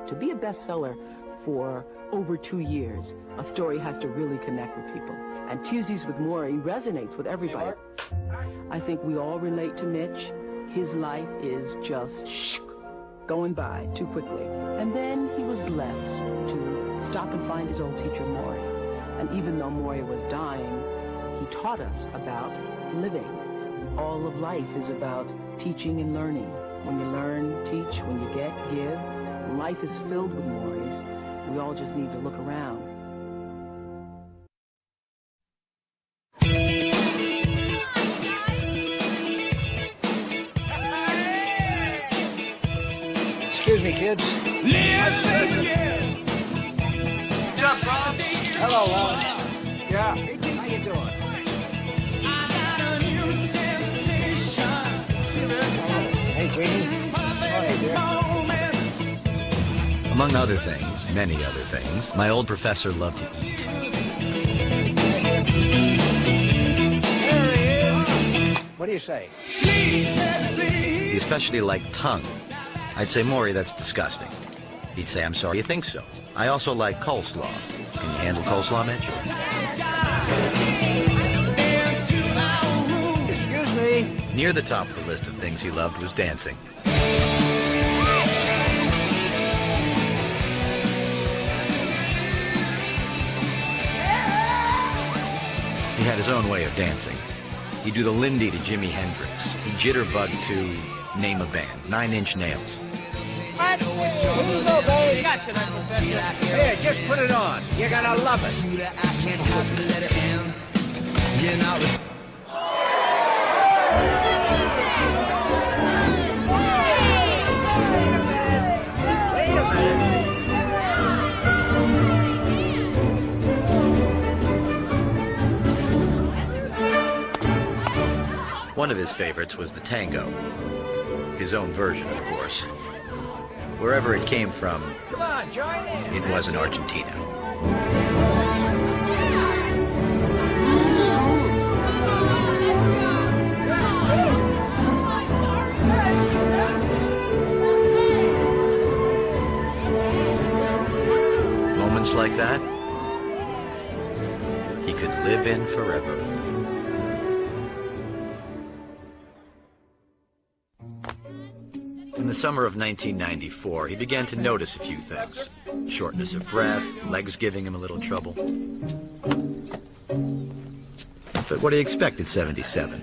To be a bestseller for over 2 years, a story has to really connect with people. And Tuesdays with Morrie resonates with everybody. I think we all relate to Mitch. His life is just going by too quickly. And then he was blessed to stop and find his old teacher, Morrie. And even though Morrie was dying, he taught us about living. All of life is about teaching and learning. When you learn, teach. When you get, give. Life is filled with Morries. We all just need to look around. Excuse me, kids. What's up, Rob? Hello, Ron. Yeah. How you doing? Hey, Jeannie. Hey, dear. Among other things, many other things, my old professor loved to eat. There he is. What do you say? He especially liked tongue. I'd say, Morrie, that's disgusting. He'd say, I'm sorry you think so. I also like coleslaw. Can you handle coleslaw, Mitch? Excuse me. Near the top of the list of things he loved was dancing. He had his own way of dancing. He'd do the Lindy to Jimi Hendrix. He'd jitterbug to Name a Band, 9 Inch Nails. What? Here you go, babe. Gotcha, that professor. Here, just put it on. You're gonna love it. One of his favorites was the tango. His own version, of course. Wherever it came from, Come on, join in. it was in Argentina. Moments like that, he could live in forever. In the summer of 1994, he began to notice a few things. Shortness of breath, legs giving him a little trouble. But what do you expect at 77?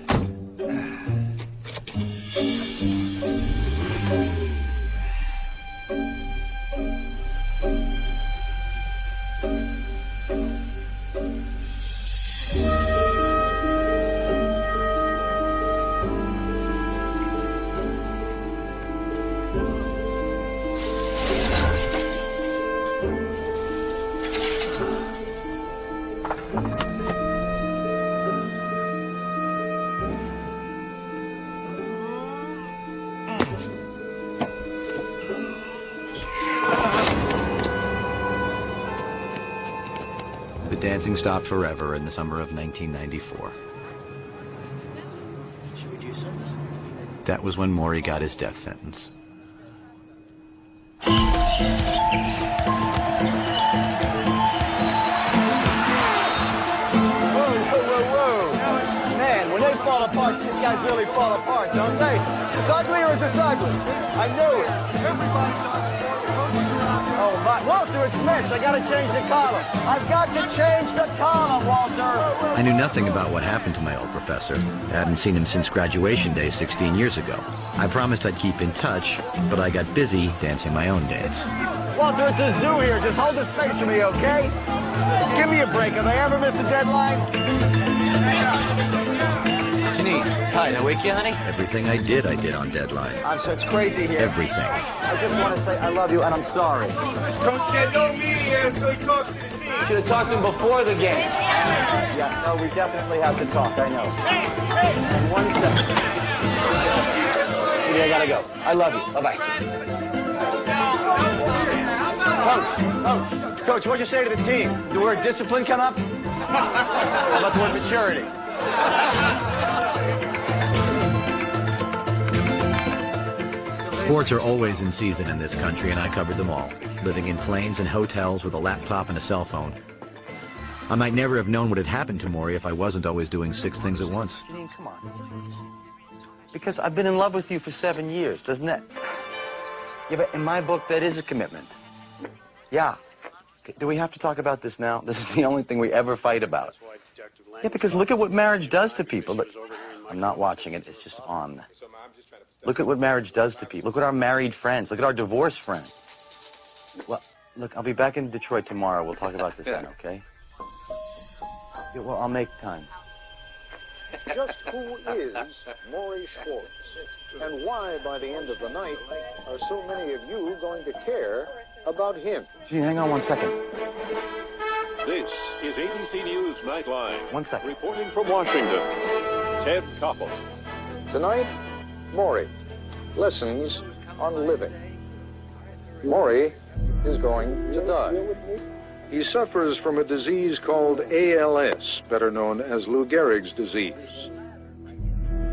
Dancing stopped forever in the summer of 1994. That was when Morrie got his death sentence. Whoa, whoa, whoa, whoa. Man, when they fall apart, these guys really fall apart, don't they? It's ugly or it's ugly? I knew it. Everybody's on the Oh, my. Walter, it's Mitch. I got to change the column. I've got to change the column, Walter. I knew nothing about what happened to my old professor. I hadn't seen him since graduation day 16 years ago. I promised I'd keep in touch, but I got busy dancing my own dance. Walter, it's a zoo here. Just hold the space for me, okay? Give me a break. Have I ever missed a deadline? Hi, did I wake you, honey? Everything I did on deadline. It's crazy here. Everything. I just want to say I love you and I'm sorry. Coach said no media until he talks to the team. Should have talked to him before the game. Yeah, no, we definitely have to talk. I know. Hey! In 1 second. I gotta go. I love you. Bye-bye. Coach, what'd you say to the team? Did the word discipline come up? How about the word maturity? Sports are always in season in this country, and I covered them all, living in planes and hotels with a laptop and a cell phone. I might never have known what had happened to Morrie if I wasn't always doing 6 things at once. Janine, come on. Because I've been in love with you for 7 years, doesn't that... Yeah, but in my book, that is a commitment. Yeah. Do we have to talk about this now? This is the only thing we ever fight about. Yeah, because look at what marriage does to people. Look, I'm not watching it. It's just on. Look at what marriage does to people. Look at our married friends. Look at our divorced friends. Well, look, I'll be back in Detroit tomorrow. We'll talk about this then, okay? Yeah, well, I'll make time. Just who is Morrie Schwartz? And why, by the end of the night, are so many of you going to care about him? Gee, hang on 1 second. This is ABC News Nightline. 1 second. Reporting from Washington, Ted Koppel. Tonight, Morrie. Lessons on living. Morrie is going to die. He suffers from a disease called ALS, better known as Lou Gehrig's disease.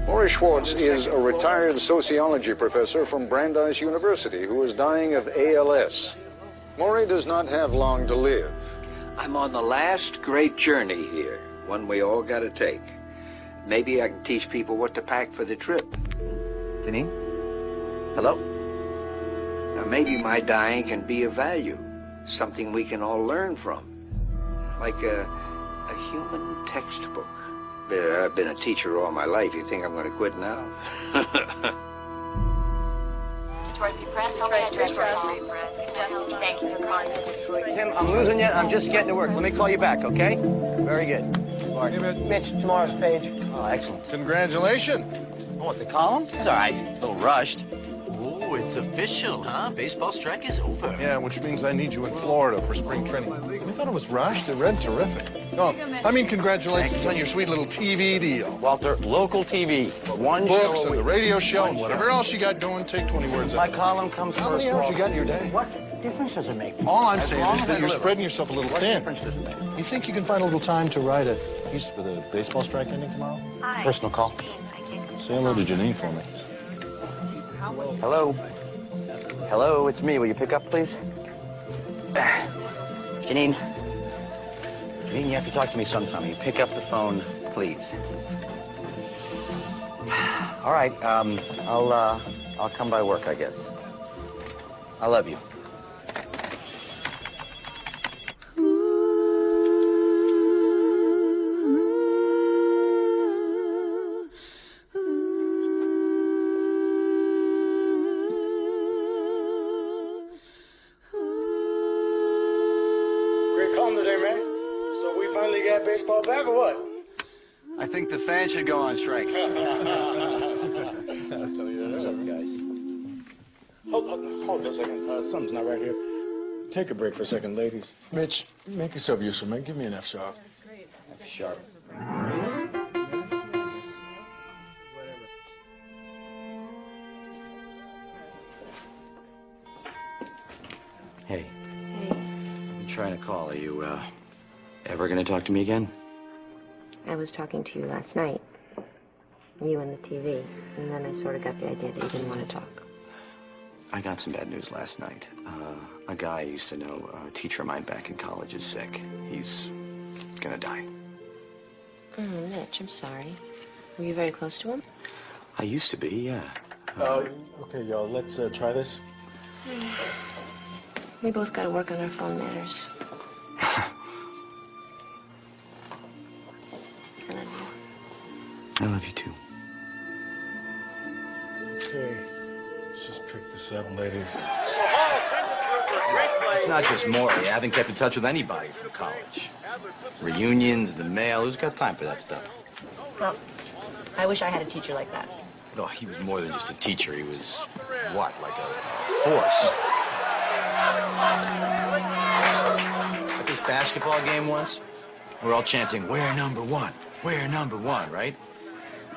Morrie Schwartz is a retired sociology professor from Brandeis University who is dying of ALS. Morrie does not have long to live. I'm on the last great journey here, one we all got to take. Maybe I can teach people what to pack for the trip. Janine? Hello? Now, maybe my dying can be of value, something we can all learn from, like a human textbook. I've been a teacher all my life. You think I'm going to quit now? Detroit Free Press. Thank you for calling Detroit. Tim, I'm losing you. I'm just getting to work. Let me call you back, okay? Very good. Mitch, tomorrow's page. Oh, excellent. Congratulations. Oh, what, the column? It's all right. A little rushed. Oh, it's official, huh? Baseball strike is over. Yeah, which means I need you in Florida for spring training. I thought it was rushed. It read terrific. Oh, I mean, congratulations on your sweet little TV deal. Walter, local TV. One Books show and the radio show and whatever else you got going, take 20 words My out. column comes How first. many hours you got in your day? What difference does it make? All I'm As saying long is as that I you're deliver. spreading yourself a little What thin. difference does it make? You think you can find a little time to write a piece for the baseball strike ending tomorrow? Hi. Personal call. Say hello to Janine for me. Hello? Hello, it's me. Will you pick up, please? Janine? Janine, you have to talk to me sometime. Will you pick up the phone, please? All right, I'll come by work, I guess. I love you. Great calm today, man. So we finally got baseball back or what? I think the fans should go on strike. What's up, guys? Hold a second. Something's not right here. Take a break for a second, ladies. Mitch, make yourself useful, man. Give me an F sharp. F sharp. Hey. Hey, I'm trying to call. Are you, ever gonna talk to me again? I was talking to you last night. You and the TV. And then I sort of got the idea that you didn't want to talk. I got some bad news last night. A guy I used to know, a teacher of mine back in college, is sick. He's gonna die. Oh, Mitch, I'm sorry. Were you very close to him? I used to be, yeah. Okay, y'all, let's try this. We both got to work on our phone manners. I love you. I love you too. Okay, let's just pick this up, ladies. It's not just Morrie. I haven't kept in touch with anybody from college. Reunions, the mail. Who's got time for that stuff? Well, I wish I had a teacher like that. No, he was more than just a teacher. He was, what, like a force? At this basketball game once, we're all chanting, "We're number one. We're number one," right?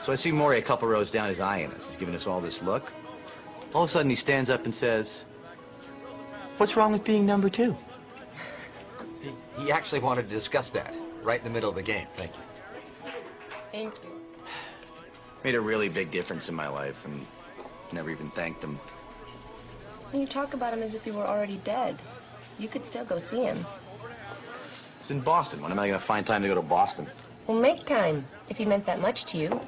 So I see Morrie a couple rows down. He's eyeing us. He's giving us all this look. All of a sudden, he stands up and says, "What's wrong with being number two?" He actually wanted to discuss that right in the middle of the game. Thank you. Thank you. Made a really big difference in my life, and never even thanked him. You talk about him as if he were already dead. You could still go see him. It's in Boston. When am I going to find time to go to Boston? Well, make time, if he meant that much to you.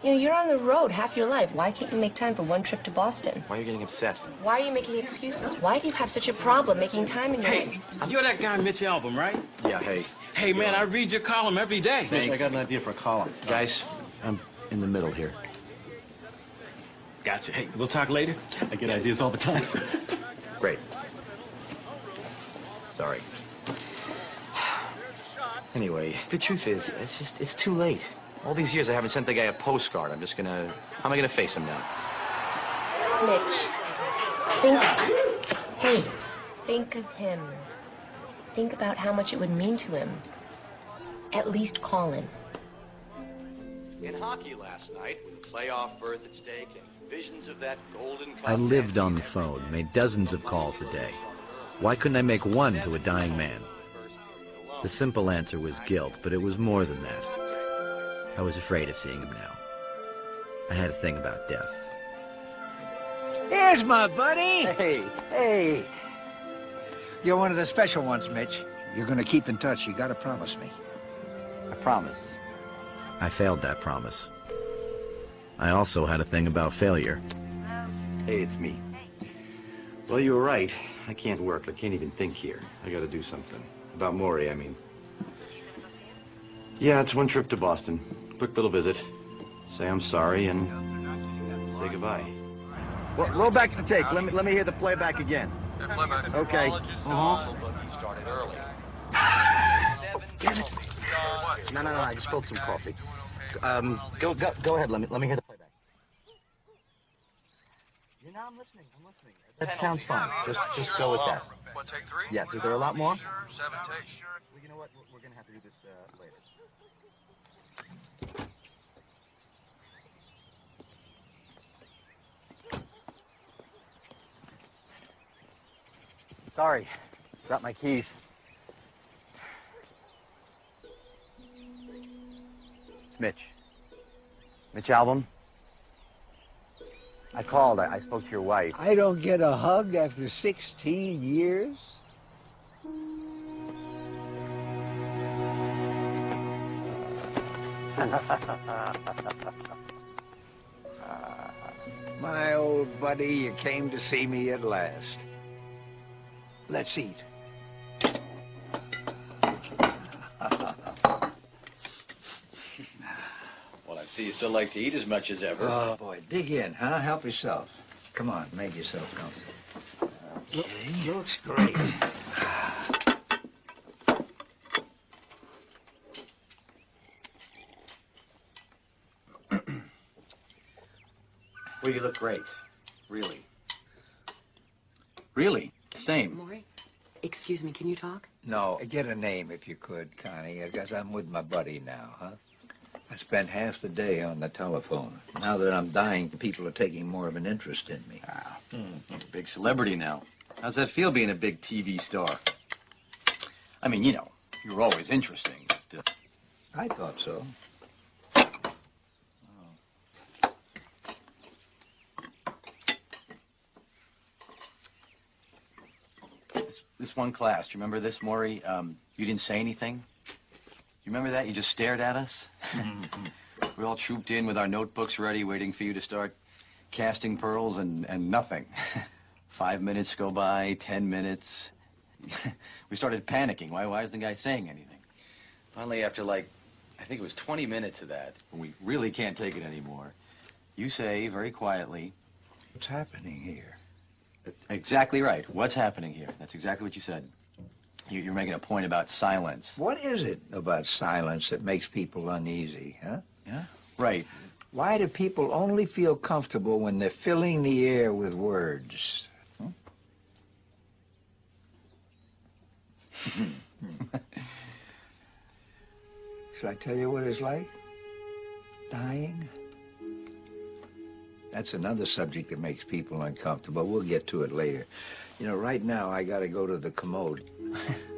You know, you're on the road half your life. Why can't you make time for one trip to Boston? Why are you getting upset? Why are you making excuses? Why do you have such a problem making time in your life? Hey, you're that guy Mitch album, right? Yeah, hey. Hey, man, I read your column every day. Mitch, I got an idea for a column. Guys, I'm in the middle here. Gotcha. Hey, we'll talk later. I get ideas all the time. Great. Sorry. Anyway, the truth is, it's too late. All these years I haven't sent the guy a postcard. How am I gonna face him now? Mitch, think of him. Think about how much it would mean to him. At least call him. In hockey last night, with a playoff berth at stake and visions of that golden cup. I lived on the phone, made dozens of calls a day. Why couldn't I make one to a dying man? The simple answer was guilt, but it was more than that. I was afraid of seeing him now. I had a thing about death. There's my buddy. Hey. You're one of the special ones, Mitch. You're going to keep in touch. You got to promise me. I promise. I failed that promise. I also had a thing about failure. Hey, it's me. Well, you were right. I can't work. I can't even think here. I got to do something. About Morrie, I mean. Yeah, it's one trip to Boston. Quick little visit. Say I'm sorry and say goodbye. Well, roll back the tape. Let me hear the playback again. Okay. He started early. Damn it. No, I just spilled some coffee. Go ahead, let me hear the playback. You know, I'm listening. That sounds fun. Just go with that. What, take 3? Yes, is there a lot more? 7 takes. Well, you know what? We're going to have to do this later. Sorry. Dropped my keys. It's Mitch. Mitch album. I called. I spoke to your wife. I don't get a hug after 16 years? My old buddy, you came to see me at last. Let's eat. Well, I see you still like to eat as much as ever. Oh, boy, dig in, huh? Help yourself. Come on, make yourself comfortable. Okay. Looks great. Well, you look great. Really. Really? Same. Morrie, excuse me, can you talk? No, get a name if you could, Connie, because I'm with my buddy now, huh? I spent half the day on the telephone. Now that I'm dying, people are taking more of an interest in me. Big celebrity now. How's that feel being a big TV star? I mean, you know, you were always interesting. But, I thought so. This one class, do you remember this, Morrie? You didn't say anything? You remember that? You just stared at us? We all trooped in with our notebooks ready, waiting for you to start casting pearls, and nothing. 5 minutes go by, 10 minutes. We started panicking. Why isn't the guy saying anything? Finally, after I think it was 20 minutes of that, when we really can't take it anymore, you say very quietly, "What's happening here?" Exactly right. What's happening here? That's exactly what you said. You're making a point about silence. What is it about silence that makes people uneasy, huh? Yeah? Right. Why do people only feel comfortable when they're filling the air with words? Huh? Should I tell you what it's like? Dying? That's another subject that makes people uncomfortable. We'll get to it later. You know, right now, I got to go to the commode.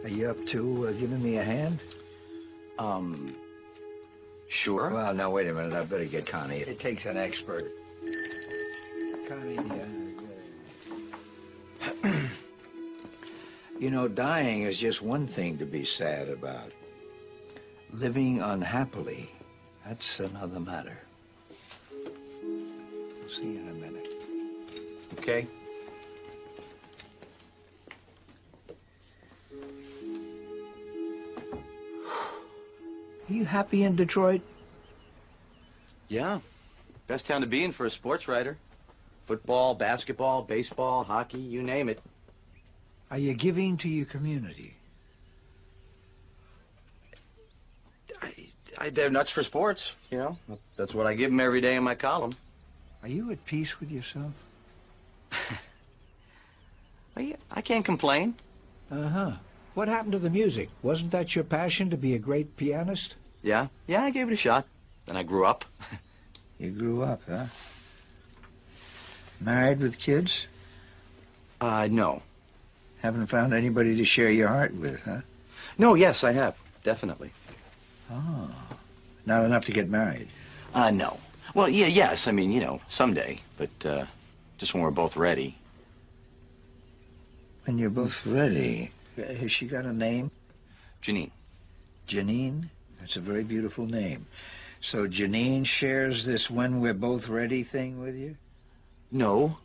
Are you up to giving me a hand? Sure. Well, now, wait a minute. I better get Connie. It takes an expert. Connie, You know, dying is just one thing to be sad about. Living unhappily, that's another matter. We'll see you in a minute. Okay. Are you happy in Detroit? Yeah. Best town to be in for a sports writer. Football, basketball, baseball, hockey, you name it. Are you giving to your community? They're nuts for sports, you know. That's what I give them every day in my column. Are you at peace with yourself? Well, yeah, I can't complain. Uh-huh. What happened to the music? Wasn't that your passion, to be a great pianist? Yeah, I gave it a shot. Then I grew up. You grew up, huh? Married with kids? No. Haven't found anybody to share your heart with, huh? No, yes, I have. Definitely. Oh. Not enough to get married? No. Well, yes. I mean, you know, someday. But, just when we're both ready. When you're both ready. Has she got a name? Janine. Janine? That's a very beautiful name. So Janine shares this when we're both ready thing with you? No.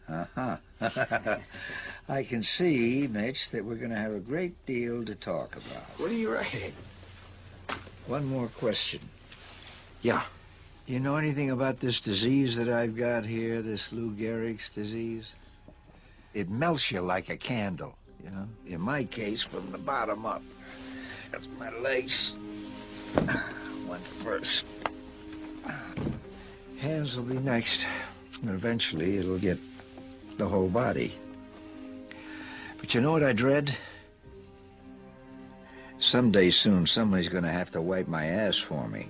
Uh-huh. I can see, Mitch, that we're going to have a great deal to talk about. What are you writing? One more question. Yeah. You know anything about this disease that I've got here, this Lou Gehrig's disease? It melts you like a candle, you know? In my case, from the bottom up. That's my legs. One first. Hands will be next. And eventually, it'll get the whole body. But you know what I dread? Someday soon, somebody's going to have to wipe my ass for me.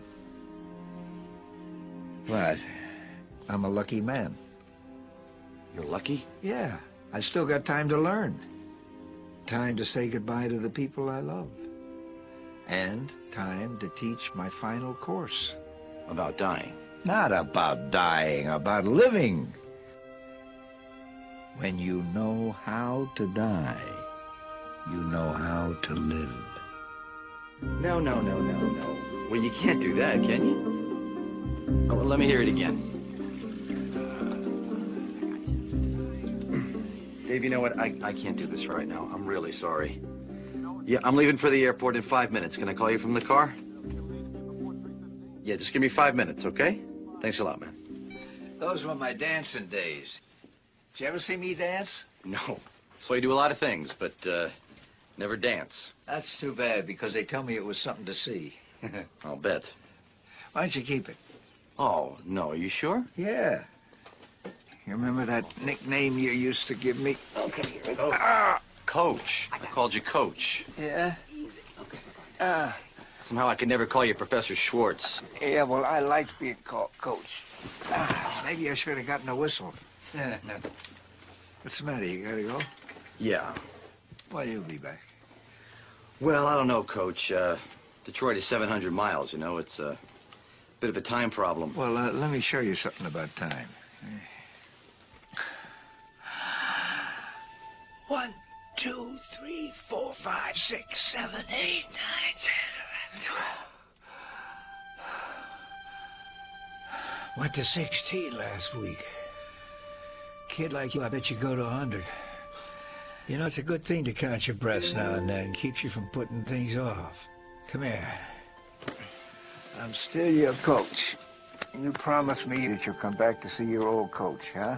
But I'm a lucky man. You're lucky? Yeah. I still got time to learn. Time to say goodbye to the people I love. And time to teach my final course. About dying. Not about dying, about living. When you know how to die, you know how to live. No. Well, you can't do that, can you? Oh, well, let me hear it again. Dave, you know what? I can't do this right now. I'm really sorry. Yeah, I'm leaving for the airport in 5 minutes. Can I call you from the car? Yeah, just give me 5 minutes, okay? Thanks a lot, man. Those were my dancing days. Did you ever see me dance? No. So you do a lot of things, but never dance. That's too bad, because they tell me it was something to see. I'll bet. Why don't you keep it? Oh, no. Are you sure? Yeah. You remember that nickname you used to give me? Okay, here we go. Coach. I called you Coach. Yeah? Somehow I could never call you Professor Schwartz. Yeah, well, I liked being called Coach. Maybe I should have gotten a whistle. What's the matter? You gotta go? Yeah. Well, you'll be back. Well, I don't know, Coach. Detroit is 700 miles, you know. It's a bit of a time problem. Well, let me show you something about time. 1, 2, 3, 4, 5, 6, 7, 8, 9, 10, 11, 12. Went to 16 last week. Kid like you, I bet you go to 100. You know, it's a good thing to count your breaths now and then. Keeps you from putting things off. Come here. I'm still your coach. You promised me that you'll come back to see your old coach, huh?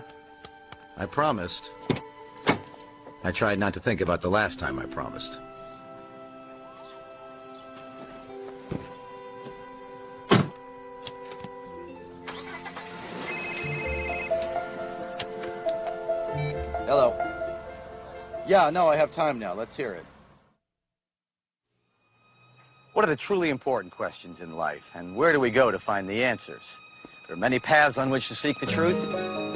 I promised. I tried not to think about the last time I promised. Hello. Yeah, no, I have time now. Let's hear it. What are the truly important questions in life, and where do we go to find the answers? There are many paths on which to seek the truth.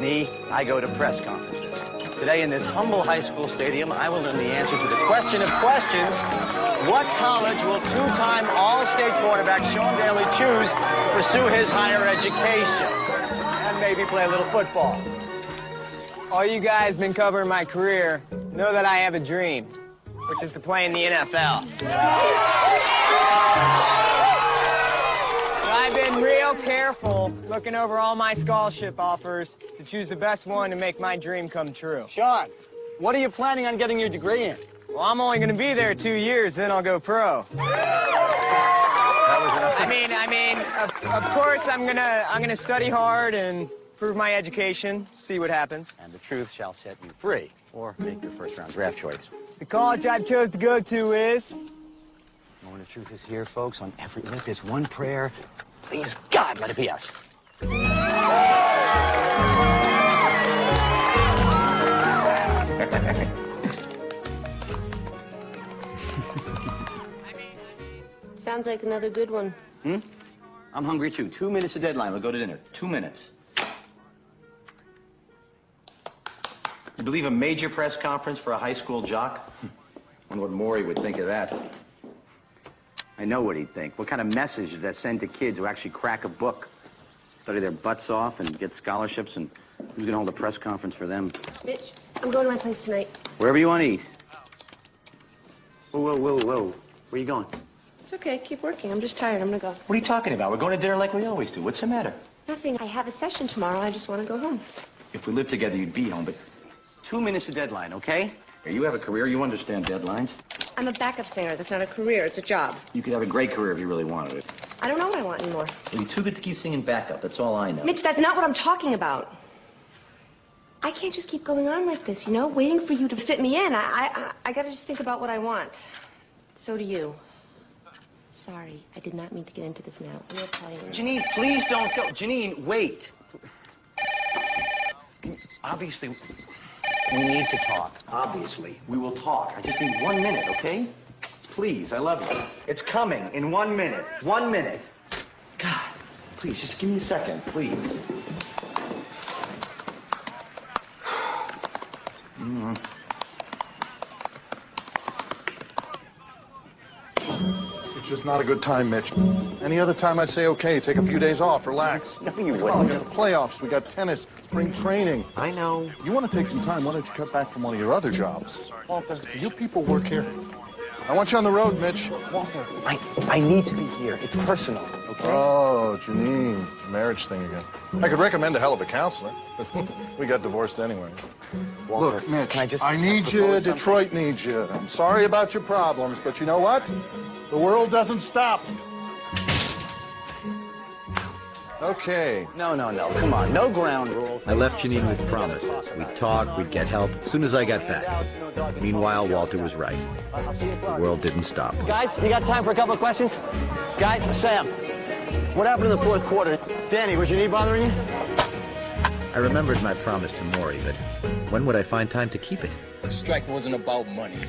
Me, I go to press conferences. Today in this humble high school stadium, I will learn the answer to the question of questions. What college will two-time All-State quarterback Sean Daly choose to pursue his higher education? And maybe play a little football. All you guys been covering my career. know that I have a dream, which is to play in the NFL. So I've been real careful looking over all my scholarship offers to choose the best one to make my dream come true. Sean, what are you planning on getting your degree in? Well, I'm only going to be there 2 years, then I'll go pro. Of course, I'm gonna study hard and prove my education, see what happens. And the truth shall set you free, or make your first-round draft choice. The college I've chose to go to is... When the truth is here, folks, on every lip is one prayer. Please, God, let it be us. Sounds like another good one. I'm hungry, too. 2 minutes to deadline. We'll go to dinner. 2 minutes. You believe a major press conference for a high school jock? Wonder what Morrie would think of that. I know what he'd think. What kind of message does that send to kids who actually crack a book, study their butts off, and get scholarships, and who's going to hold a press conference for them? Mitch, I'm going to my place tonight. Wherever you want to eat. Whoa. Where are you going? It's okay. Keep working. I'm just tired. I'm going to go. What are you talking about? We're going to dinner like we always do. What's the matter? Nothing. I have a session tomorrow. I just want to go home. If we lived together, you'd be home, but 2 minutes to deadline, okay? Here, you have a career. You understand deadlines. I'm a backup singer. That's not a career. It's a job. You could have a great career if you really wanted it. I don't know what I want anymore. Well, you're too good to keep singing backup. That's all I know. Mitch, that's not what I'm talking about. I can't just keep going on like this, you know, waiting for you to fit me in. I got to just think about what I want. So do you. Sorry, I did not mean to get into this now. We'll tell you. Janine, please don't go. Janine, wait. Obviously, we need to talk. Obviously, we will talk. I just need 1 minute, okay? Please, I love you. It's coming in 1 minute. 1 minute. God, please, just give me a second, please. It's just not a good time, Mitch. Any other time I'd say, okay, take a few days off, relax. No, you wouldn't. Come on, we got the playoffs, we got tennis, spring training. I know. You want to take some time, why don't you cut back from one of your other jobs? Walter, do you people work here? I want you on the road, Mitch. Walter, I need to be here. It's personal, okay? Oh, Janine, marriage thing again. I could recommend a hell of a counselor. We got divorced anyway. Walter, look, Mitch, can I need you, Detroit needs you. I'm sorry about your problems, but you know what? The world doesn't stop. Okay. No. Come on. No ground rules. I left Janine with promise. We'd talk, we'd get help as soon as I got back. Meanwhile, Walter was right. The world didn't stop. Guys, you got time for a couple of questions? Guys, Sam, what happened in the fourth quarter? Danny, was your knee bothering you? I remembered my promise to Morrie, but when would I find time to keep it? The strike wasn't about money.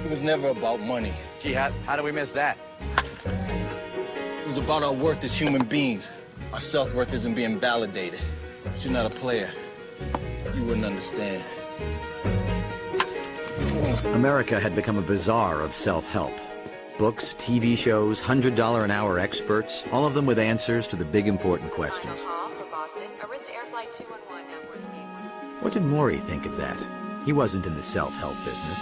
It was never about money. Gee, how do we miss that? It was about our worth as human beings. Our self-worth isn't being validated. If you're not a player, you wouldn't understand. America had become a bazaar of self-help. Books, TV shows, $100 an hour experts, all of them with answers to the big important questions. What did Morrie think of that? He wasn't in the self-help business.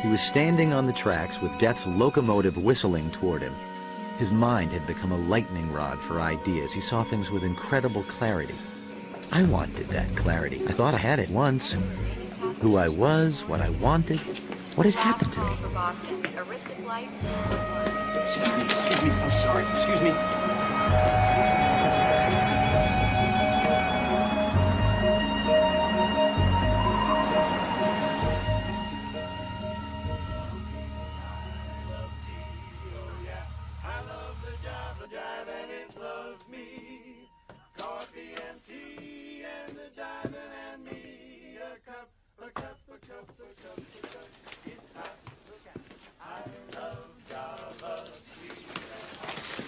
He was standing on the tracks with death's locomotive whistling toward him. His mind had become a lightning rod for ideas. He saw things with incredible clarity. I wanted that clarity. I thought I had it once. Who I was, what I wanted, what had happened to me. Excuse me, I'm sorry. Excuse me.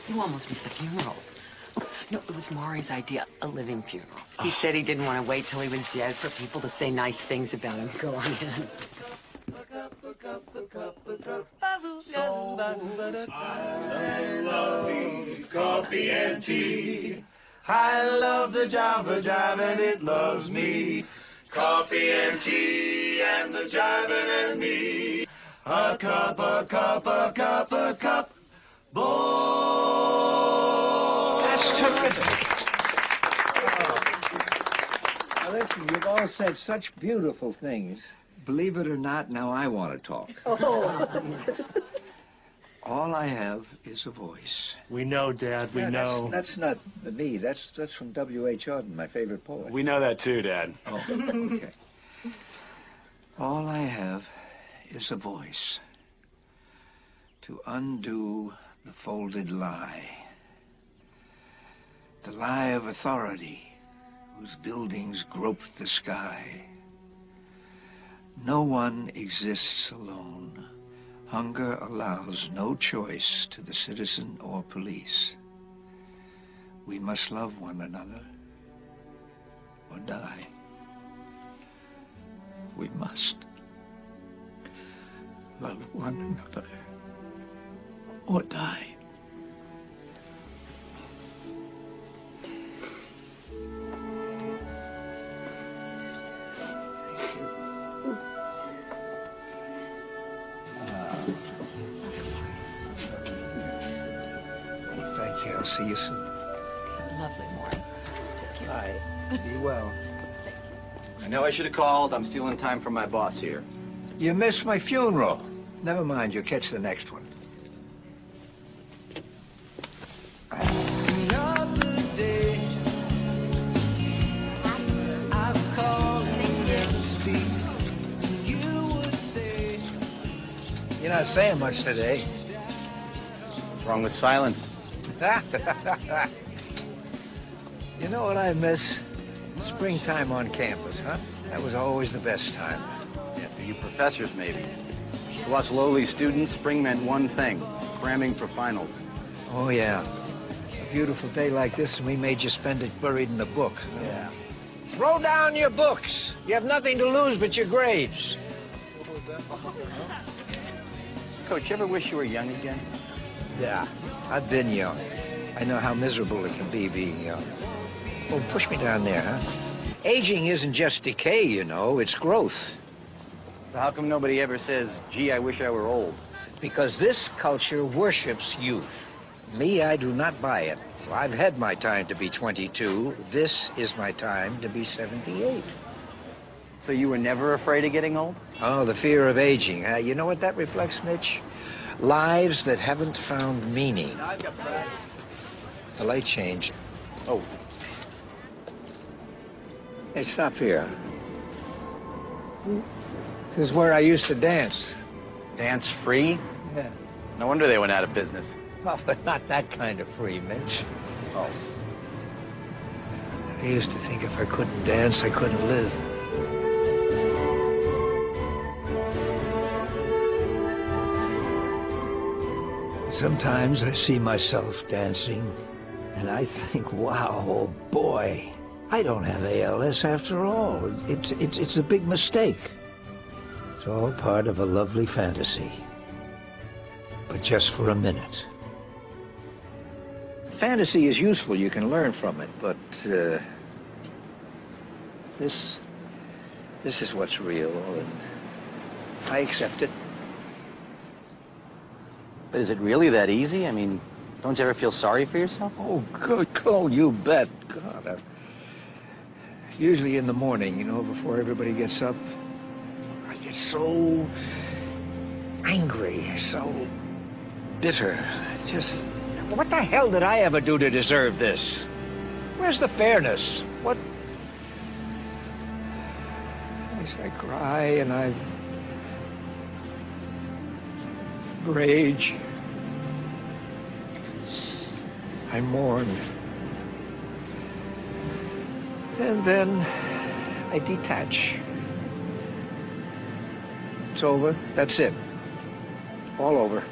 You almost missed the funeral. No, it was Morrie's idea, a living funeral. He said he didn't want to wait till he was dead for people to say nice things about him. Go on in. I love coffee and tea. I love the Java Jive and it loves me. Coffee and tea and the jiving and me. A cup, a cup, a cup, a cup. Boy. That's terrific. Now listen, you've all said such beautiful things. Believe it or not, now I want to talk. All I have is a voice. We know, Dad, we know. That's not me. That's from W.H. Auden, my favorite poet. We know that too, Dad. Oh, okay. All I have is a voice to undo the folded lie. The lie of authority whose buildings grope the sky. No one exists alone. Hunger allows no choice to the citizen or police. We must love one another or die. We must love one another or die. I'll see you soon. Lovely, Morrie. Bye. Be well. I know I should have called. I'm stealing time from my boss here. You missed my funeral. Never mind, you'll catch the next one. You're not saying much today. What's wrong with silence? You know what I miss? Springtime on campus, huh? That was always the best time. Yeah, for you professors, maybe. To us lowly students, spring meant one thing, cramming for finals. Oh, yeah. A beautiful day like this, and we made you spend it buried in a book. Yeah. Throw down your books. You have nothing to lose but your grades. Coach, you ever wish you were young again? Yeah, I've been young. I know how miserable it can be being young. Oh, push me down there, huh? Aging isn't just decay, you know, it's growth. So how come nobody ever says, gee, I wish I were old? Because this culture worships youth. Me, I do not buy it. Well, I've had my time to be 22. This is my time to be 78. So you were never afraid of getting old? Oh, the fear of aging. You know what that reflects, Mitch? Lives that haven't found meaning. The light changed. Oh. Hey, stop here. This is where I used to dance. Dance free? Yeah. No wonder they went out of business. Well, but not that kind of free, Mitch. Oh. I used to think if I couldn't dance, I couldn't live. Sometimes I see myself dancing, and I think, wow, oh boy, I don't have ALS after all. It's a big mistake. It's all part of a lovely fantasy. But just for a minute. Fantasy is useful. You can learn from it, but this is what's real, and I accept it. But is it really that easy? I mean, don't you ever feel sorry for yourself? Oh, good. Oh, you bet. God, usually in the morning, you know, before everybody gets up, I get so angry, so bitter. Just, what the hell did I ever do to deserve this? Where's the fairness? What? I cry and I rage. I mourn. And then I detach. It's over. That's it. All over.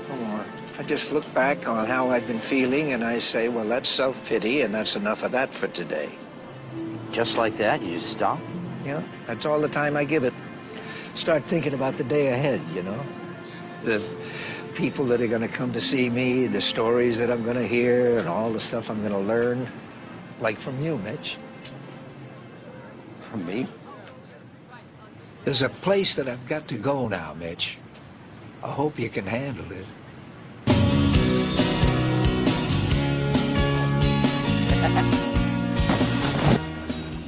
No more. I just look back on how I've been feeling and I say, well, that's self-pity and that's enough of that for today. Just like that? You just stop? Yeah, that's all the time I give it. Start thinking about the day ahead, you know? The people that are going to come to see me, the stories that I'm going to hear, and all the stuff I'm going to learn. Like from you, Mitch. from me. There's a place that I've got to go now, Mitch. I hope you can handle it.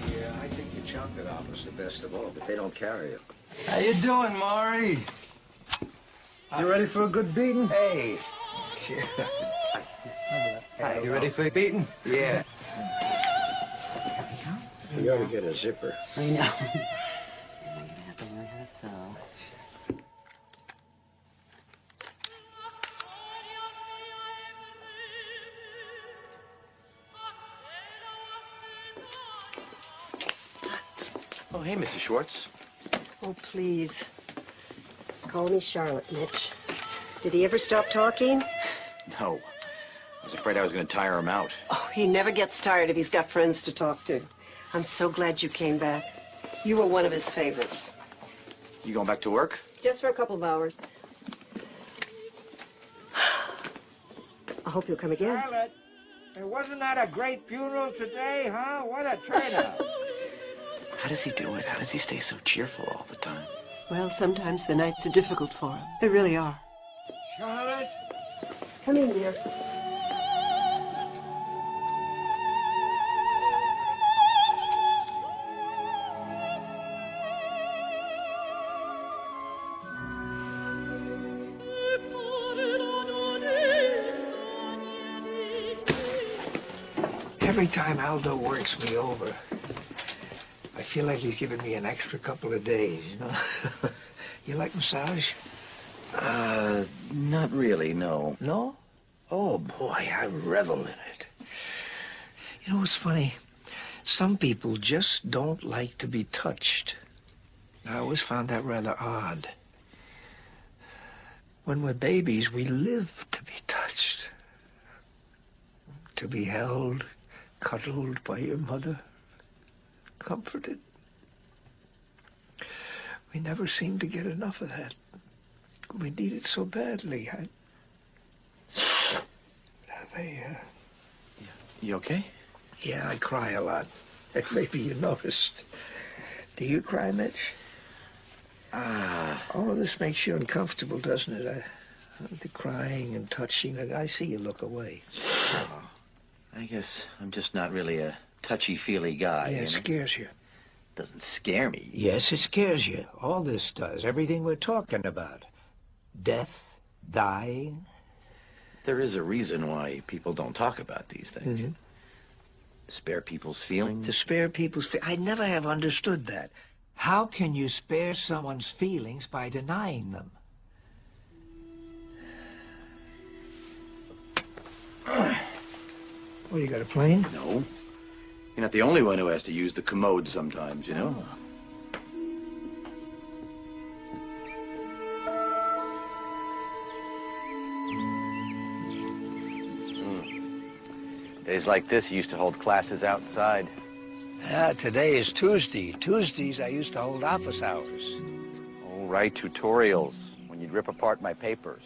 Yeah, I think your chocolate offer's the best of all, but they don't carry it. How you doing, Morrie? You ready for a good beating? Hey. Hi, you ready for a beating? Yeah. You ought to get a zipper. I know. I'm gonna have to learn how to sew. Oh, hey, Mrs. Schwartz. Oh, please. Call me Charlotte, Mitch. Did he ever stop talking? No. I was afraid I was going to tire him out. Oh, he never gets tired if he's got friends to talk to. I'm so glad you came back. You were one of his favorites. You going back to work? Just for a couple of hours. I hope you'll come again. Charlotte, wasn't that a great funeral today, huh? What a turnout. How does he do it? How does he stay so cheerful all the time? Well, sometimes the nights are difficult for him. They really are. Charlotte? Come in, dear. Every time Aldo works me over, I feel like he's giving me an extra couple of days, you know? You like massage? Not really, no. No? Oh, boy, I revel in it. You know what's funny? Some people just don't like to be touched. I always found that rather odd. When we're babies, we live to be touched. To be held, cuddled by your mother, comforted. We never seem to get enough of that. We need it so badly. You okay? Yeah, I cry a lot. Maybe you noticed. Do you cry, Mitch? All of this makes you uncomfortable, doesn't it? The crying and touching. I see you look away. I guess I'm just not really a touchy-feely guy. Yeah, it scares you. Doesn't scare me. Yes, it scares you. All this does. Everything we're talking about. Death, dying. There is a reason why people don't talk about these things. Mm-hmm. Spare people's feelings. To spare people's feelings. I never have understood that. How can you spare someone's feelings by denying them? What, you got a plane? No. You're not the only one who has to use the commode sometimes, you know? Days like this, you used to hold classes outside. Yeah, today is Tuesday. Tuesdays, I used to hold office hours. Oh, right, tutorials, when you'd rip apart my papers.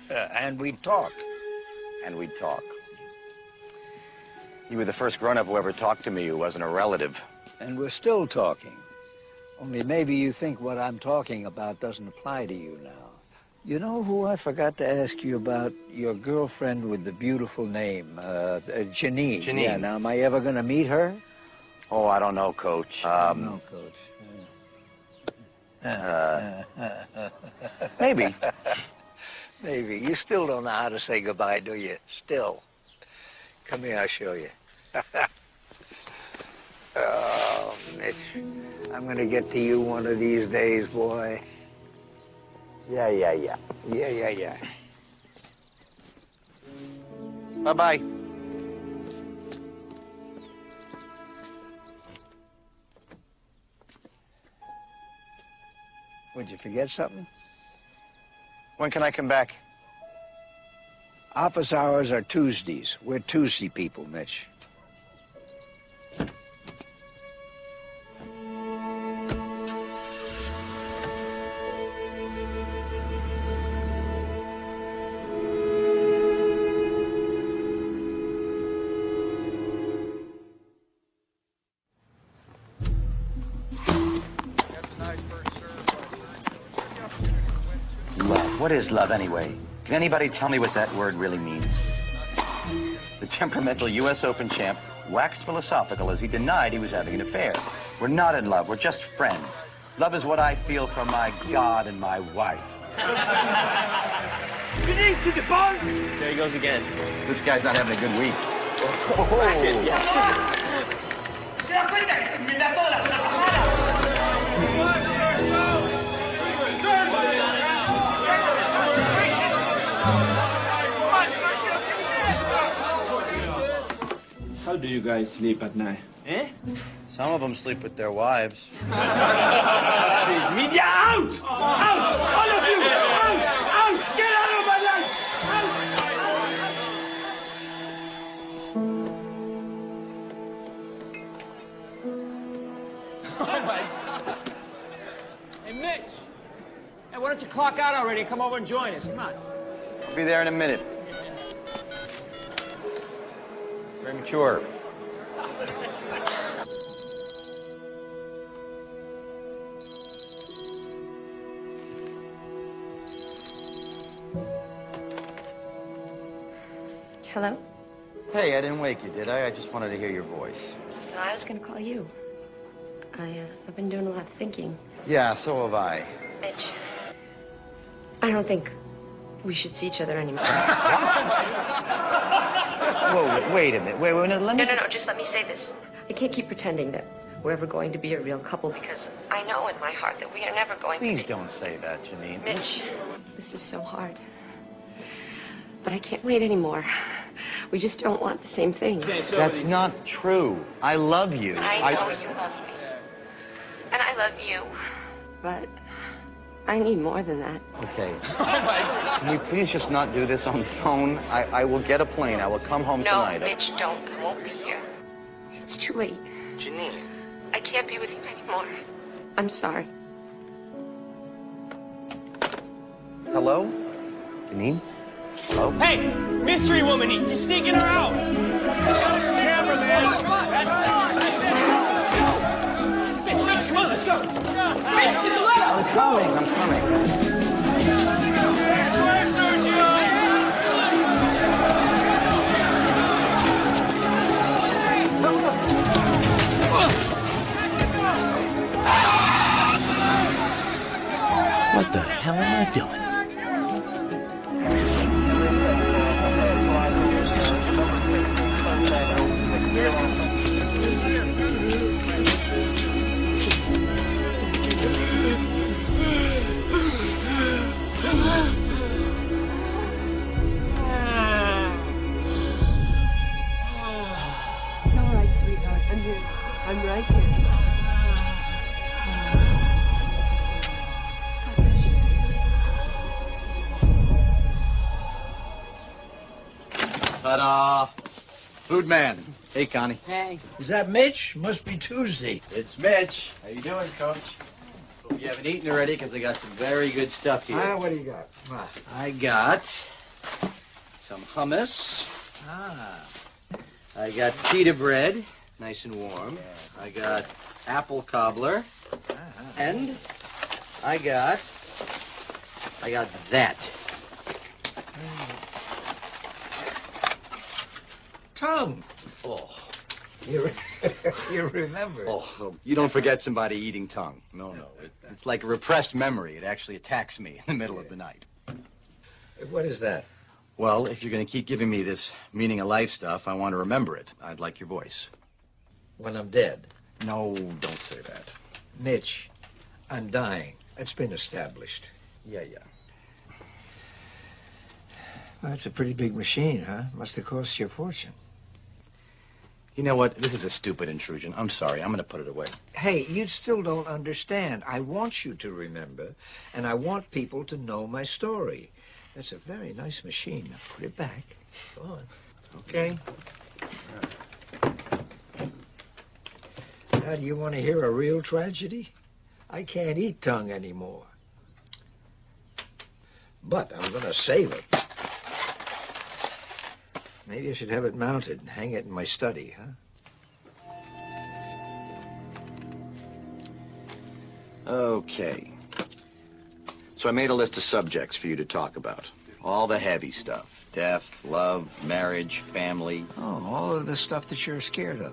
And we'd talk. And we'd talk. You were the first grown-up who ever talked to me who wasn't a relative. And we're still talking. Only maybe you think what I'm talking about doesn't apply to you now. You know who I forgot to ask you about? Your girlfriend with the beautiful name, Janine. Janine. Yeah, now, am I ever going to meet her? Oh, I don't know, Coach. No, Coach. Maybe. Maybe. You still don't know how to say goodbye, do you? Still. Come here, I'll show you. Oh, Mitch. I'm going to get to you one of these days, boy. Yeah. Yeah. Bye-bye. Would you forget something? When can I come back? Office hours are Tuesdays. We're Tuesday people, Mitch. What is love, anyway? Can anybody tell me what that word really means? The temperamental U.S. Open champ waxed philosophical as he denied he was having an affair. We're not in love. We're just friends. Love is what I feel for my God and my wife. There he goes again. This guy's not having a good week. How do you guys sleep at night? Eh? Some of them sleep with their wives. Media out! Out! All of you! Out! Out! Get out of my life! Oh, my God. Hey, Mitch. Hey, why don't you clock out already and come over and join us? Come on. I'll be there in a minute. Very mature. Hello? Hey, I didn't wake you, did I? I just wanted to hear your voice. No, I was going to call you. I've been doing a lot of thinking. Yeah, so have I. Mitch, I don't think we should see each other anymore. Whoa, wait a minute. Wait, no, let me... No, just let me say this. I can't keep pretending that we're ever going to be a real couple because I know in my heart that we are never going to be. Please don't say that, Janine. Mitch, this is so hard. But I can't wait anymore. We just don't want the same thing. That's not true. I love you. I know you love me. And I love you. But I need more than that. Okay. Can we please just not do this on the phone? I will get a plane. I will come home tonight. No, Mitch, don't. I won't be here. It's too late. Janine. I can't be with you anymore. I'm sorry. Hello? Janine? Hello? Hey, mystery woman, you sneaking her out. Camera, man. Mitch, come on, let's go. Mitch, get the letter. I'm coming. What the hell am I doing? It's all right, sweetheart. I'm here. I'm right here. Ta-da! Food man. Hey, Connie. Hey. Is that Mitch? Must be Tuesday. It's Mitch. How you doing, Coach? Hope you haven't eaten already, because I got some very good stuff here. What do you got? I got some hummus. I got pita bread, nice and warm. I got apple cobbler. And I got that. Tongue. Oh. You remember. Oh, you don't forget somebody eating tongue. No. It's like a repressed memory. It actually attacks me in the middle of the night. What is that? Well, if you're going to keep giving me this meaning of life stuff, I want to remember it. I'd like your voice. When I'm dead. No, don't say that. Mitch, I'm dying. It's been established. Yeah. Well, it's a pretty big machine, huh? Must have cost you a fortune. You know what? This is a stupid intrusion. I'm sorry. I'm going to put it away. Hey, you still don't understand. I want you to remember, and I want people to know my story. That's a very nice machine. Now, put it back. Go on. Okay. Now, do you want to hear a real tragedy? I can't eat tongue anymore. But I'm going to save it. Maybe I should have it mounted and hang it in my study, huh? Okay. So I made a list of subjects for you to talk about. All the heavy stuff. Death, love, marriage, family. Oh, all of the stuff that you're scared of.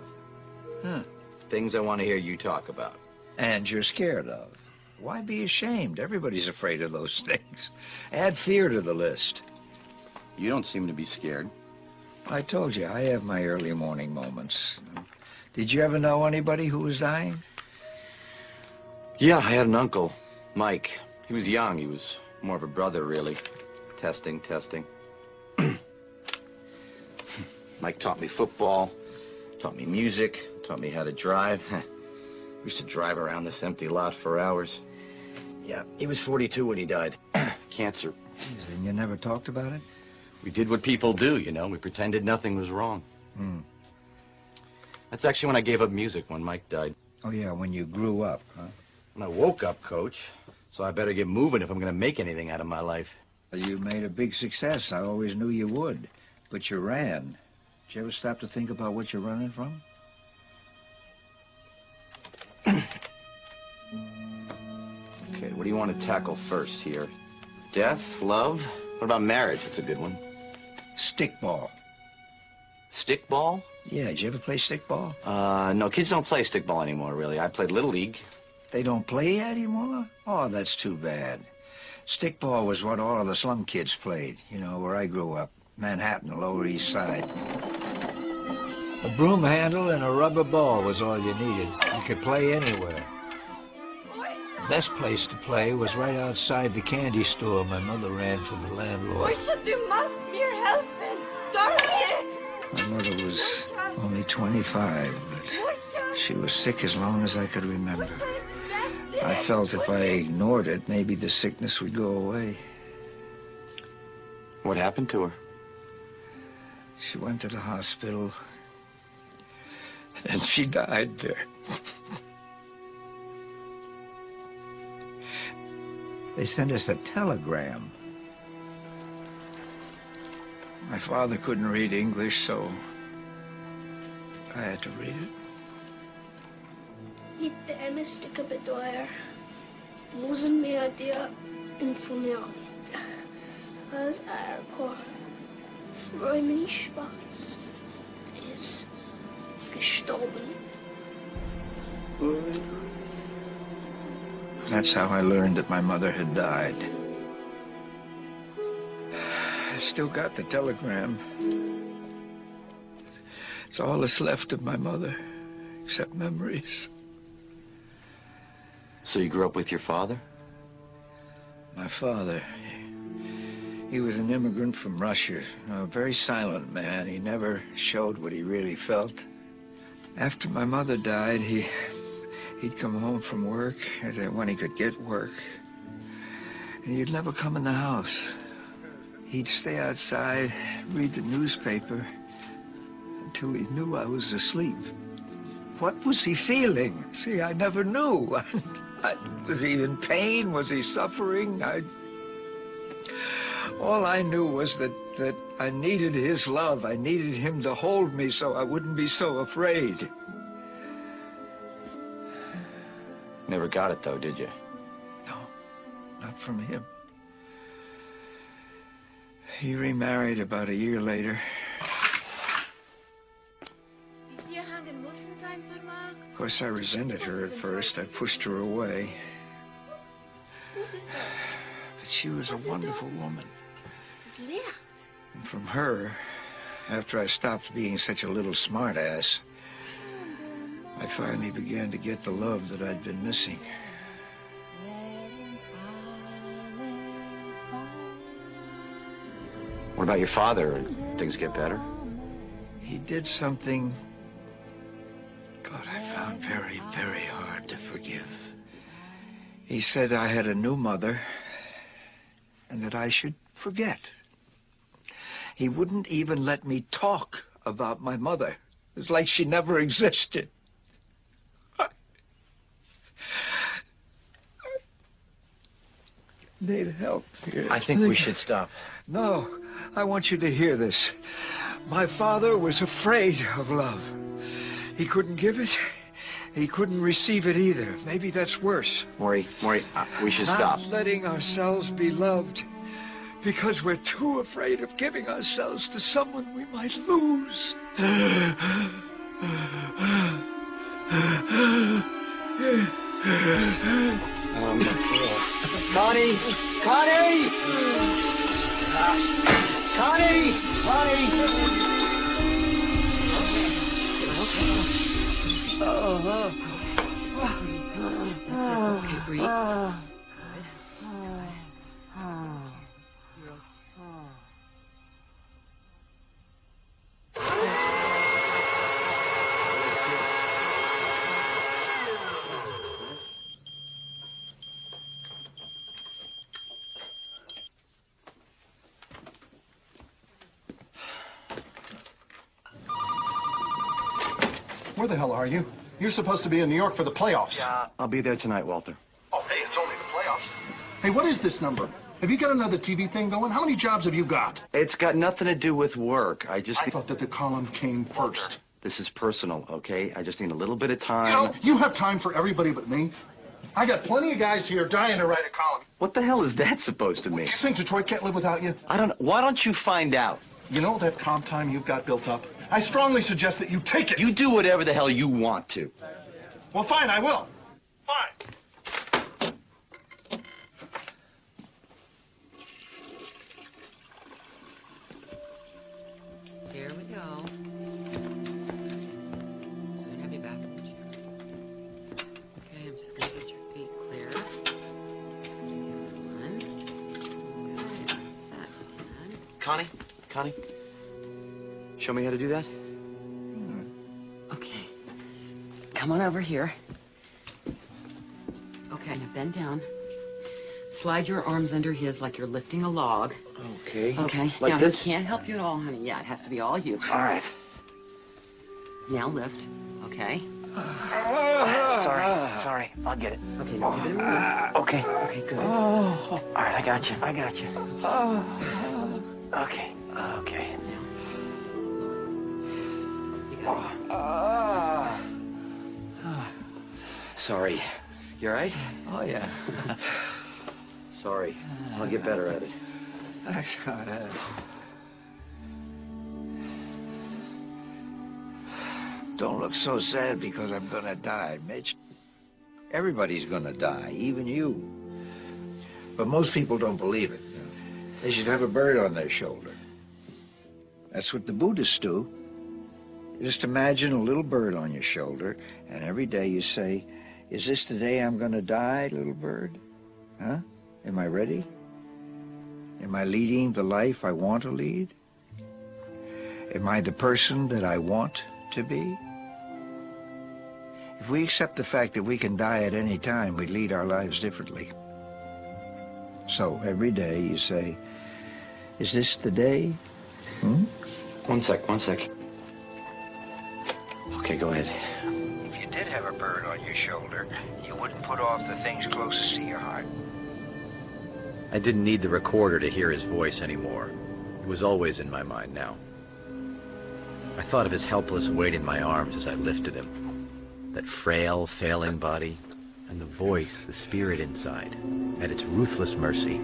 Huh. Things I want to hear you talk about. And you're scared of. Why be ashamed? Everybody's afraid of those things. Add fear to the list. You don't seem to be scared. I told you, I have my early morning moments. Did you ever know anybody who was dying? Yeah, I had an uncle, Mike. He was young. He was more of a brother, really. Testing. Mike taught me football, taught me music, taught me how to drive. We used to drive around this empty lot for hours. Yeah, he was 42 when he died. Cancer. Jeez, and you never talked about it? We did what people do, you know. We pretended nothing was wrong. That's actually when I gave up music, when Mike died. Oh, yeah, when you grew up, huh? When I woke up, Coach. So I better get moving if I'm going to make anything out of my life. You made a big success. I always knew you would. But you ran. Did you ever stop to think about what you're running from? Okay, what do you want to tackle first here? Death? Love? What about marriage? That's a good one. Stickball. Stickball? Yeah, did you ever play stickball? No, kids don't play stickball anymore, really. I played Little League. They don't play anymore? Oh, that's too bad. Stickball was what all of the slum kids played, you know, where I grew up. Manhattan, the Lower East Side. A broom handle and a rubber ball was all you needed. You could play anywhere. The best place to play was right outside the candy store my mother ran for the landlord. My mother was only 25, but she was sick as long as I could remember. I felt if I ignored it, maybe the sickness would go away. What happened to her? She went to the hospital, and she died there. They sent us a telegram. My father couldn't read English, so I had to read it. Liebe ernstige Bedeuter, müssen wir dir informieren. Als Erkor, Freeman Schwarz ist gestorben. That's how I learned that my mother had died. I still got the telegram. It's all that's left of my mother, except memories. So you grew up with your father? My father, he was an immigrant from Russia, a very silent man. He never showed what he really felt. After my mother died, he'd come home from work when he could get work. And he'd never come in the house. He'd stay outside, read the newspaper, until he knew I was asleep. What was he feeling? See, I never knew. Was he in pain? Was he suffering? All I knew was that I needed his love. I needed him to hold me so I wouldn't be so afraid. Never got it, though, did you? No, not from him. He remarried about a year later. Of course, I resented her at first. I pushed her away. But she was a wonderful woman. And from her, after I stopped being such a little smartass, I finally began to get the love that I'd been missing. What about your father? Did things get better? He did something, God, I found very, very hard to forgive. He said I had a new mother and that I should forget. He wouldn't even let me talk about my mother. It was like she never existed. I need help here. I think we should stop. No, I want you to hear this. My father was afraid of love. He couldn't give it, He couldn't receive it either. Maybe that's worse. Morrie, we should stop. Not letting ourselves be loved because we're too afraid of giving ourselves to someone we might lose. Connie! Connie! Connie! Connie! Okay, breathe. Where the hell are you? You're supposed to be in New York for the playoffs. Yeah, I'll be there tonight, Walter. Oh, hey, it's only the playoffs. Hey, what is this number? Have you got another TV thing going? How many jobs have you got? It's got nothing to do with work. I thought that the column came first. This is personal, okay? I just need a little bit of time. You know, you have time for everybody but me. I got plenty of guys here dying to write a column. What the hell is that supposed to mean? You think Detroit can't live without you? I don't know. Why don't you find out? You know that comp time you've got built up? I strongly suggest that you take it. You do whatever the hell you want to. Well, fine, I will. Fine. Here we go. Soon have you back in the chair. Okay, I'm just going to get your feet clear. One. Good. Set. And... Connie? Show me how to do that? Okay. Come on over here. Okay, now bend down. Slide your arms under his like you're lifting a log. Okay. Okay. Like now, this? he can't help you at all, honey. Yeah, it has to be all you. All right. Now lift. Okay. Sorry. I'll get it. Okay, now give it a move. Okay. Okay, good. All right, I got you. Okay. Sorry. You all right? Oh, yeah. Sorry. I'll get better at it. That's all right. Don't look so sad because I'm gonna die, Mitch. Everybody's gonna die, even you. But most people don't believe it. They should have a bird on their shoulder. That's what the Buddhists do. Just imagine a little bird on your shoulder, and every day you say, "Is this the day I'm gonna die, little bird? Huh? Am I ready? Am I leading the life I want to lead? Am I the person that I want to be?" If we accept the fact that we can die at any time, we lead our lives differently. So every day you say, "Is this the day?" One sec. Okay, go ahead. If you did have a bird on your shoulder, you wouldn't put off the things closest to your heart. I didn't need the recorder to hear his voice anymore. It was always in my mind now. I thought of his helpless weight in my arms as I lifted him. That frail, failing body, and the voice, the spirit inside, at its ruthless mercy.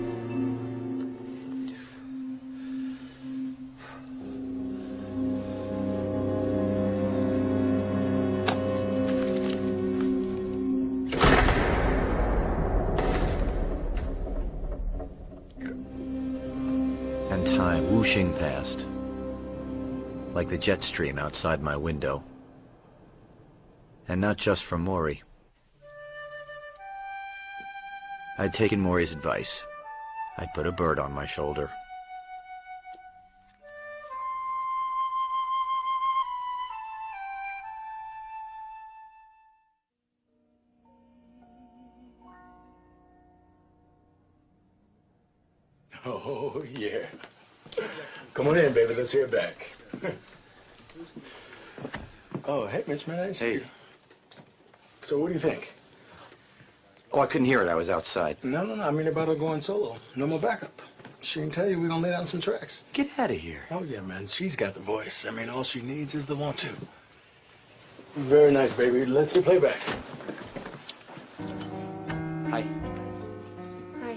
And time whooshing past, like the jet stream outside my window. And not just from Morrie. I'd taken Morrie's advice. I'd put a bird on my shoulder. Oh, yeah. Come on in, baby. Let's hear it back. Oh, hey, Mitch, man, I didn't see you. So what do you think? Oh, I couldn't hear it. I was outside. No. I mean about her going solo. No more backup. She can tell you we're going to lay down some tracks. Get out of here. Oh, yeah, man. She's got the voice. I mean, all she needs is the want to. Very nice, baby. Let's see playback. Hi. Hi.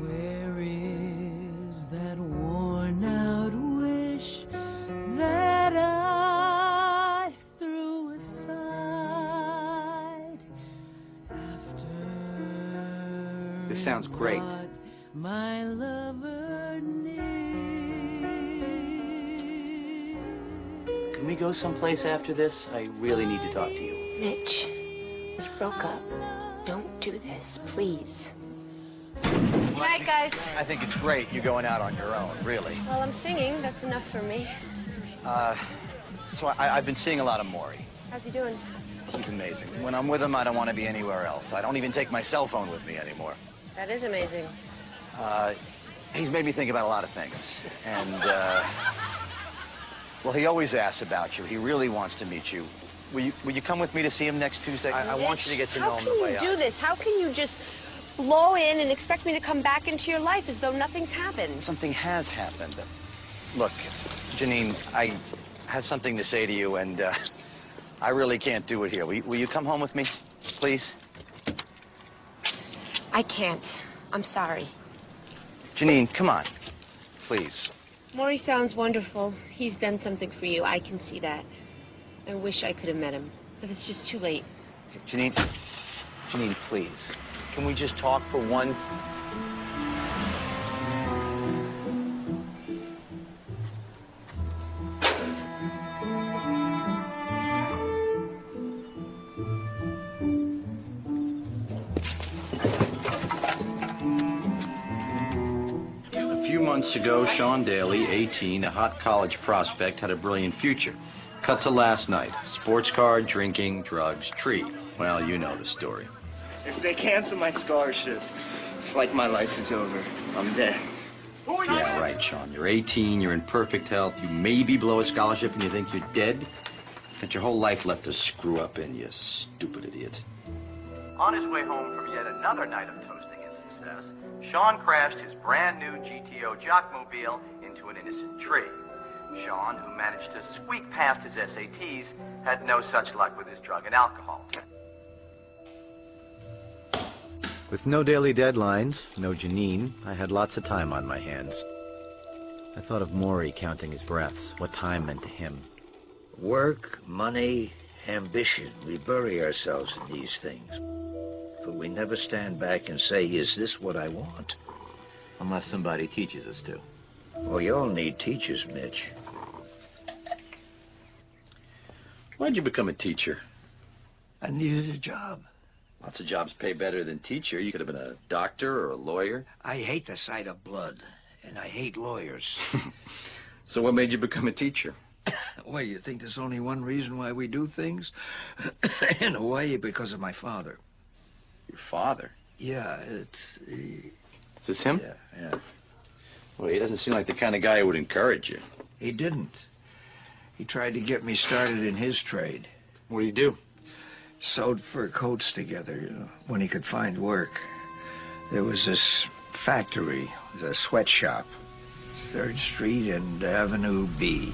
Where is that worn-out wish that I threw aside after This sounds great. my lover near? Can we go someplace after this? I really need to talk to you. Mitch, we broke up. Don't do this, please. Good night, guys. I think it's great you going out on your own, really. Well, I'm singing. That's enough for me. So I've been seeing a lot of Morrie. How's he doing? He's amazing. When I'm with him, I don't want to be anywhere else. I don't even take my cell phone with me anymore. That is amazing. He's made me think about a lot of things. And, well, he always asks about you. He really wants to meet you. Will you come with me to see him next Tuesday? I want you to get to know him the way How can you do this? How can you just blow in and expect me to come back into your life as though nothing's happened? Something has happened. Look, Janine, I have something to say to you, and I really can't do it here. Will you come home with me, please? I can't. I'm sorry. Janine, come on. Please. Morrie sounds wonderful. He's done something for you. I can see that. I wish I could have met him, but it's just too late. Janine, please. Can we just talk for once? A few months ago, Sean Daly, 18, a hot college prospect, had a brilliant future. Cut to last night. Sports car, drinking, drugs, tree. Well, you know the story. If they cancel my scholarship, it's like my life is over. I'm dead. Yeah, right, Sean. You're 18, you're in perfect health. You maybe blow a scholarship and you think you're dead. Got your whole life left to screw up in, you stupid idiot. On his way home from yet another night of toasting his success, Sean crashed his brand new GTO Jockmobile into an innocent tree. Sean, who managed to squeak past his SATs, had no such luck with his drug and alcohol. With no daily deadlines, no Janine, I had lots of time on my hands. I thought of Morrie counting his breaths, what time meant to him. Work, money, ambition. We bury ourselves in these things. But we never stand back and say, is this what I want? Unless somebody teaches us to. Well, you all need teachers, Mitch. Why'd you become a teacher? I needed a job. Lots of jobs pay better than teacher. You could have been a doctor or a lawyer. I hate the sight of blood, and I hate lawyers. So what made you become a teacher? Well, you think there's only one reason why we do things? In a way, because of my father. Your father? Yeah, it's... Is this him? Yeah. Well, he doesn't seem like the kind of guy who would encourage you. He didn't. He tried to get me started in his trade. What do you do? Sewed fur coats together, when he could find work. There was this factory, a sweatshop, 3rd Street and Avenue B.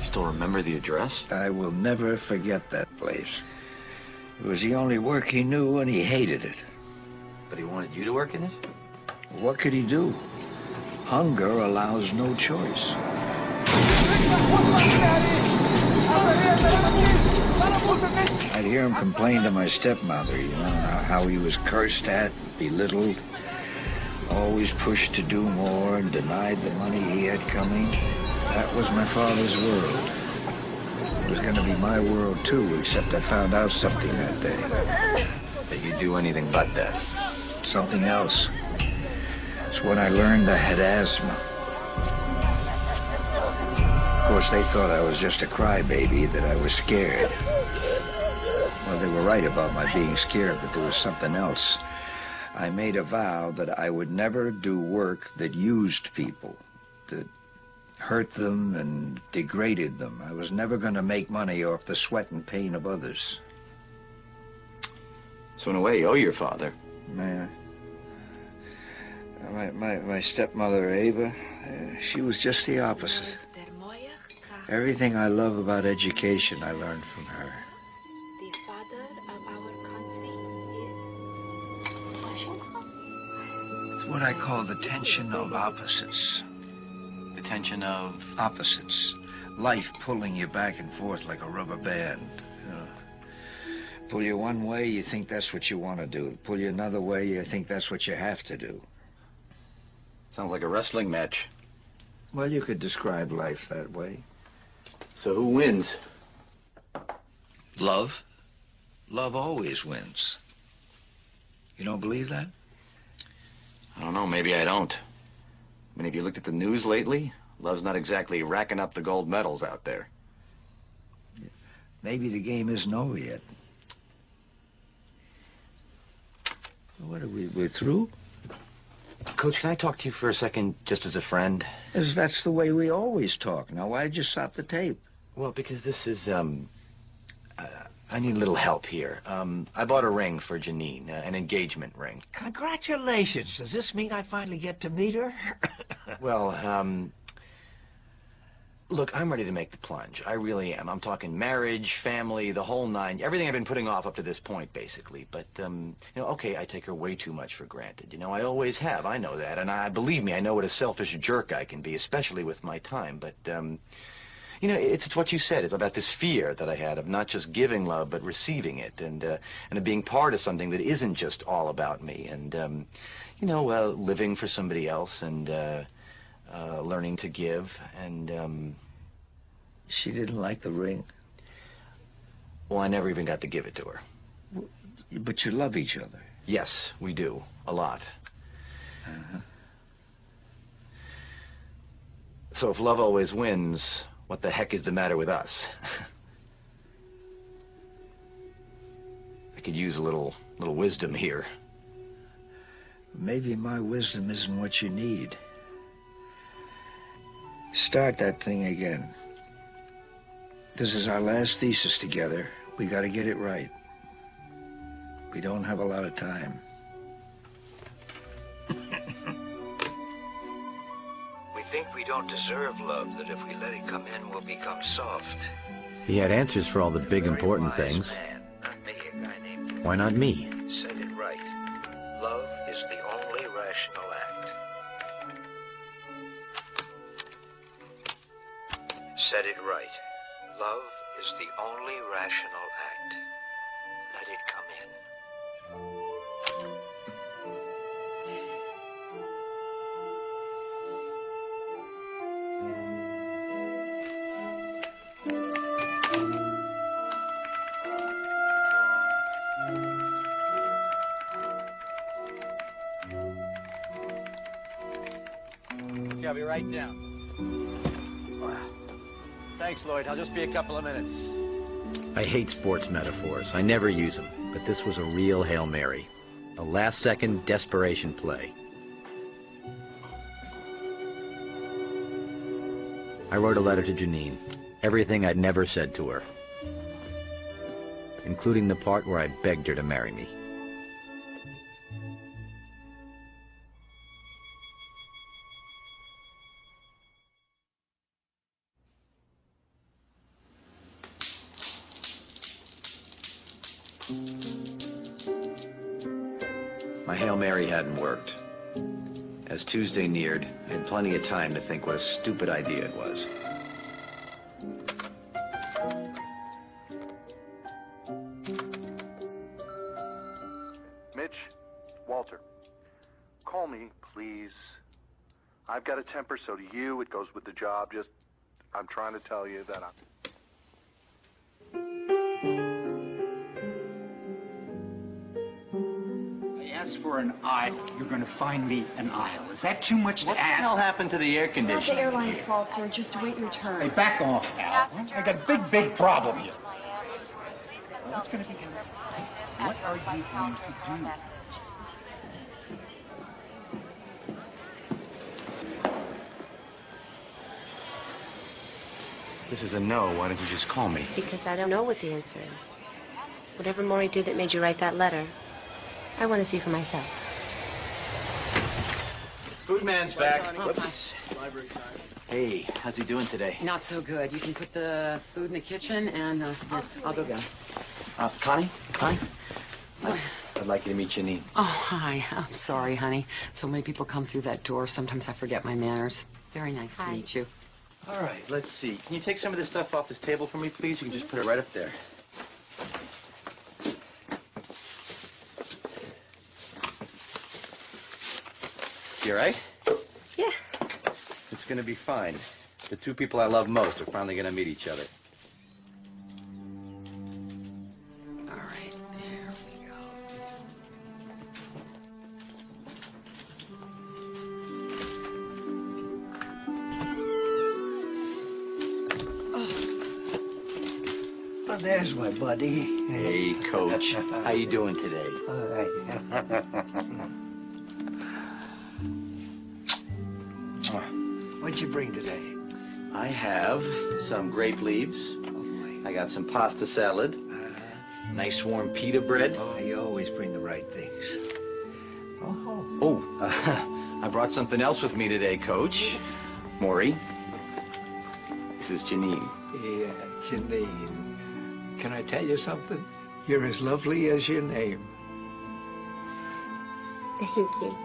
You still remember the address? I will never forget that place. It was the only work he knew, and he hated it. But he wanted you to work in it? What could he do? Hunger allows no choice. I'd hear him complain to my stepmother, how he was cursed at, belittled, always pushed to do more and denied the money he had coming. That was my father's world. It was going to be my world, too, except I found out something that day. That you do anything but that. Something else. It's when I learned I had asthma. Of course, they thought I was just a crybaby, that I was scared. Well, they were right about my being scared, but there was something else. I made a vow that I would never do work that used people, that hurt them and degraded them. I was never going to make money off the sweat and pain of others. So in a way, you owe your father. Man. My stepmother, Ava, she was just the opposite. Everything I love about education, I learned from her. The father of our country is... It's what I call the tension of opposites. The tension of... Opposites. Life pulling you back and forth like a rubber band. You know. Pull you one way, you think that's what you want to do. Pull you another way, you think that's what you have to do. Sounds like a wrestling match. Well, you could describe life that way. So who wins? Love. Love always wins. You don't believe that? I don't know, maybe I don't. I mean, have you looked at the news lately? Love's not exactly racking up the gold medals out there. Maybe the game isn't over yet. What are we're through? Coach, can I talk to you for a second, just as a friend? As that's the way we always talk. Now, why'd you stop the tape? Well, because this is, I need a little help here. I bought a ring for Janine, an engagement ring. Congratulations. Does this mean I finally get to meet her? Well, look, I'm ready to make the plunge. I really am. I'm talking marriage, family, the whole nine. Everything I've been putting off up to this point, basically. But, you know, okay, I take her way too much for granted. You know, I always have. I know that. And believe me, I know what a selfish jerk I can be, especially with my time. But, you know, it's what you said. It's about this fear that I had of not just giving love, but receiving it. And of being part of something that isn't just all about me. And, you know, living for somebody else and... learning to give, and, She didn't like the ring? Well, I never even got to give it to her. But you love each other? Yes, we do. A lot. Uh-huh. So if love always wins, what the heck is the matter with us? I could use a little wisdom here. Maybe my wisdom isn't what you need. Start that thing again. This is our last thesis together. We got to get it right. We don't have a lot of time. We think we don't deserve love, that if we let it come in, we'll become soft. He had answers for all the big, important things. Man, not me, a guy named... Why not me? Said it right. Love is the only rational act. Said it right. Love is the only rational act. Let it come in. Okay, I'll be right down. Thanks, Lloyd. I'll just be a couple of minutes. I hate sports metaphors. I never use them. But this was a real Hail Mary. A last-second desperation play. I wrote a letter to Janine. Everything I'd never said to her. Including the part where I begged her to marry me. My Hail Mary hadn't worked. As Tuesday neared, I had plenty of time to think what a stupid idea it was. Mitch, Walter, call me, please. I've got a temper, so do you. It goes with the job. I'm trying to tell you that I'm... For an aisle, you're going to find me an aisle. Is that too much to ask? What the hell happened to the air It's not the conditioning? airline's fault, sir. Just wait your turn. Hey, back off, Al. I got a big problem here. What's going to be... What are you going to do? This is a no. Why don't you just call me? Because I don't know what the answer is. Whatever Morrie did that made you write that letter, I want to see for myself. Food man's back. Oh, Whoops. hi. Library time. Hey, how's he doing today? Not so good. You can put the food in the kitchen, and here, I'll go get him. Connie? I'd like you to meet Janine. Oh, hi. I'm sorry, honey. So many people come through that door. Sometimes I forget my manners. Very nice to meet you. All right, let's see. Can you take some of this stuff off this table for me, please? You can just put it right up there. You all right? Yeah. It's going to be fine. The two people I love most are finally going to meet each other. All right, here we go. Oh, there's my buddy. Hey, Coach. How you doing today? What'd you bring today? I have some grape leaves. I got some pasta salad. Nice warm pita bread. Oh, you always bring the right things. I brought something else with me today, Coach. Morrie. This is Janine. Yeah, Janine. Can I tell you something? You're as lovely as your name. Thank you.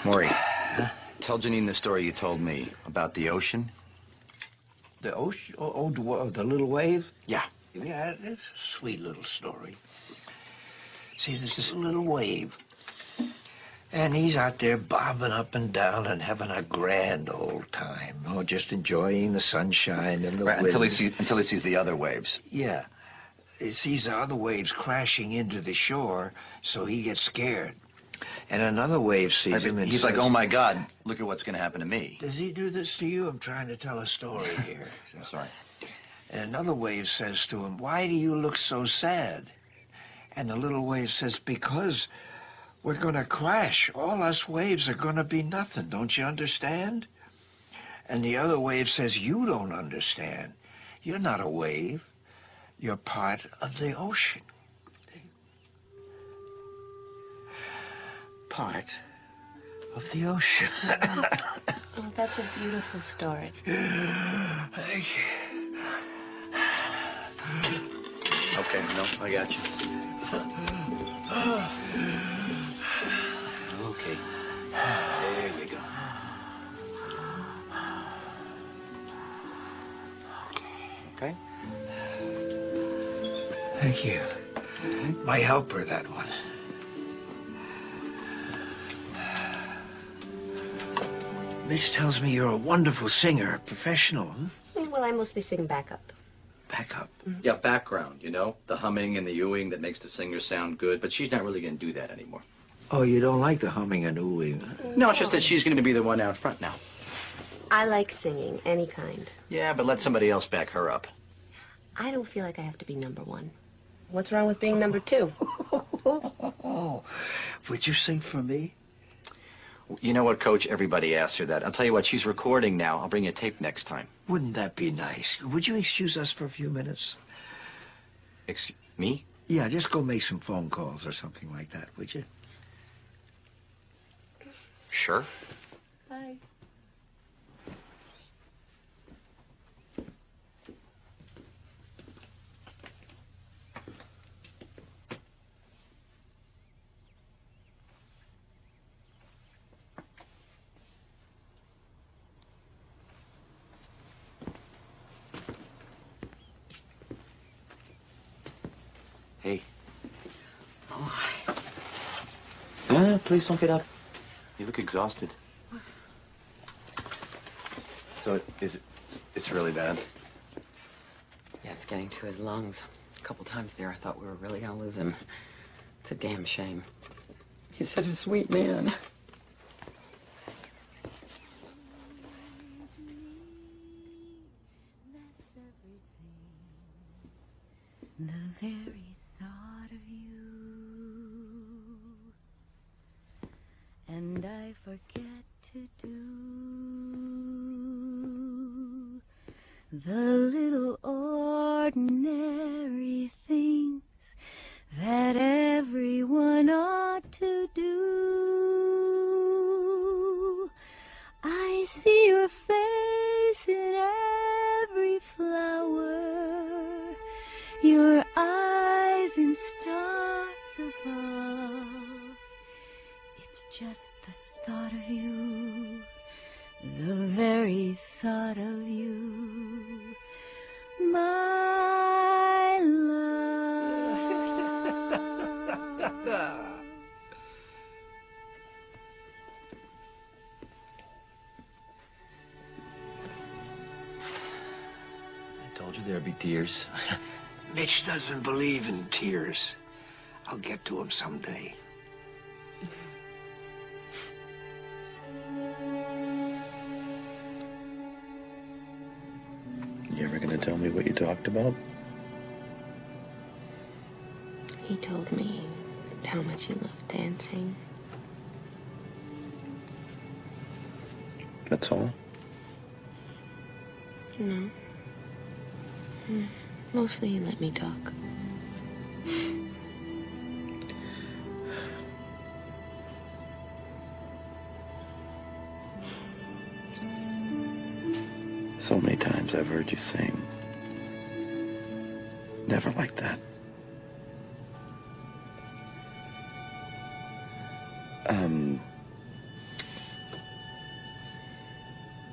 Morrie, tell Janine the story you told me about the ocean. The ocean? Oh, the little wave? Yeah. Yeah, it's a sweet little story. See, there's this little wave. And he's out there bobbing up and down and having a grand old time. Oh, just enjoying the sunshine and the wind. Until he sees the other waves. Yeah. He sees the other waves crashing into the shore, so he gets scared. And another wave sees him and he's says, like, oh, my God, look at what's going to happen to me. Does he do this to you? I'm trying to tell a story here. Sorry. And another wave says to him, why do you look so sad? And the little wave says, because we're going to crash. All us waves are going to be nothing. Don't you understand? And the other wave says, you don't understand. You're not a wave. You're part of the ocean. Part of the ocean. Oh, that's a beautiful story. Thank you. Okay, no, I got you. Okay. There you go. Okay. Thank you. My helper, that one. Mitch tells me you're a wonderful singer, a professional. Well, I mostly sing backup. Backup? Yeah, background, you know? The humming and the oohing that makes the singer sound good, but she's not really going to do that anymore. Oh, you don't like the humming and oohing? No, it's just that she's going to be the one out front now. I like singing, any kind. Yeah, but let somebody else back her up. I don't feel like I have to be number one. What's wrong with being number two? Would you sing for me? You know what, Coach? Everybody asks her that. I'll tell you what, she's recording now. I'll bring you a tape next time. Wouldn't that be nice? Would you excuse us for a few minutes? Excuse me? Yeah, just go make some phone calls or something like that, would you? Sure. Bye. Hey. Oh, No, please don't get up. You look exhausted. So, it's really bad? yeah, it's getting to his lungs. A couple times there, I thought we were really going to lose him. It's a damn shame. He's such a sweet man. The very thought of you, and forget to do the little ordinary things that everyone ought to do. I see your face in every flower, your eyes in stars above. It's just the thought of you, the very thought of you, my love. I told you there'd be tears. Mitch doesn't believe in tears. I'll get to him someday. You ever gonna tell me what you talked about? He told me how much he loved dancing. That's all? No. Mostly he let me talk. So many times I've heard you sing. Never like that.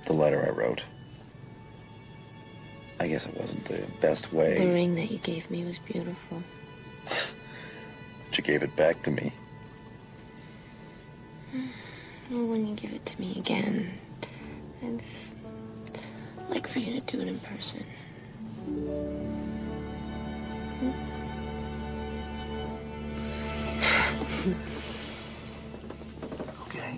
The letter I wrote. I guess it wasn't the best way. The ring that you gave me was beautiful. But you gave it back to me. Well, when you give it to me again, it's like for you to do it in person. Okay.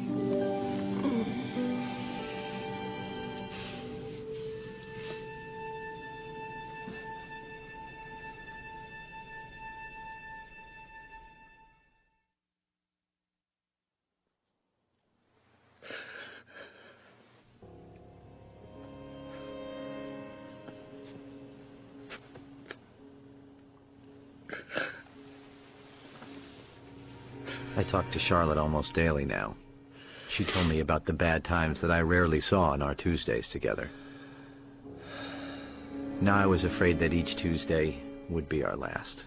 I talk to Charlotte almost daily now. She told me about the bad times that I rarely saw on our Tuesdays together. Now I was afraid that each Tuesday would be our last.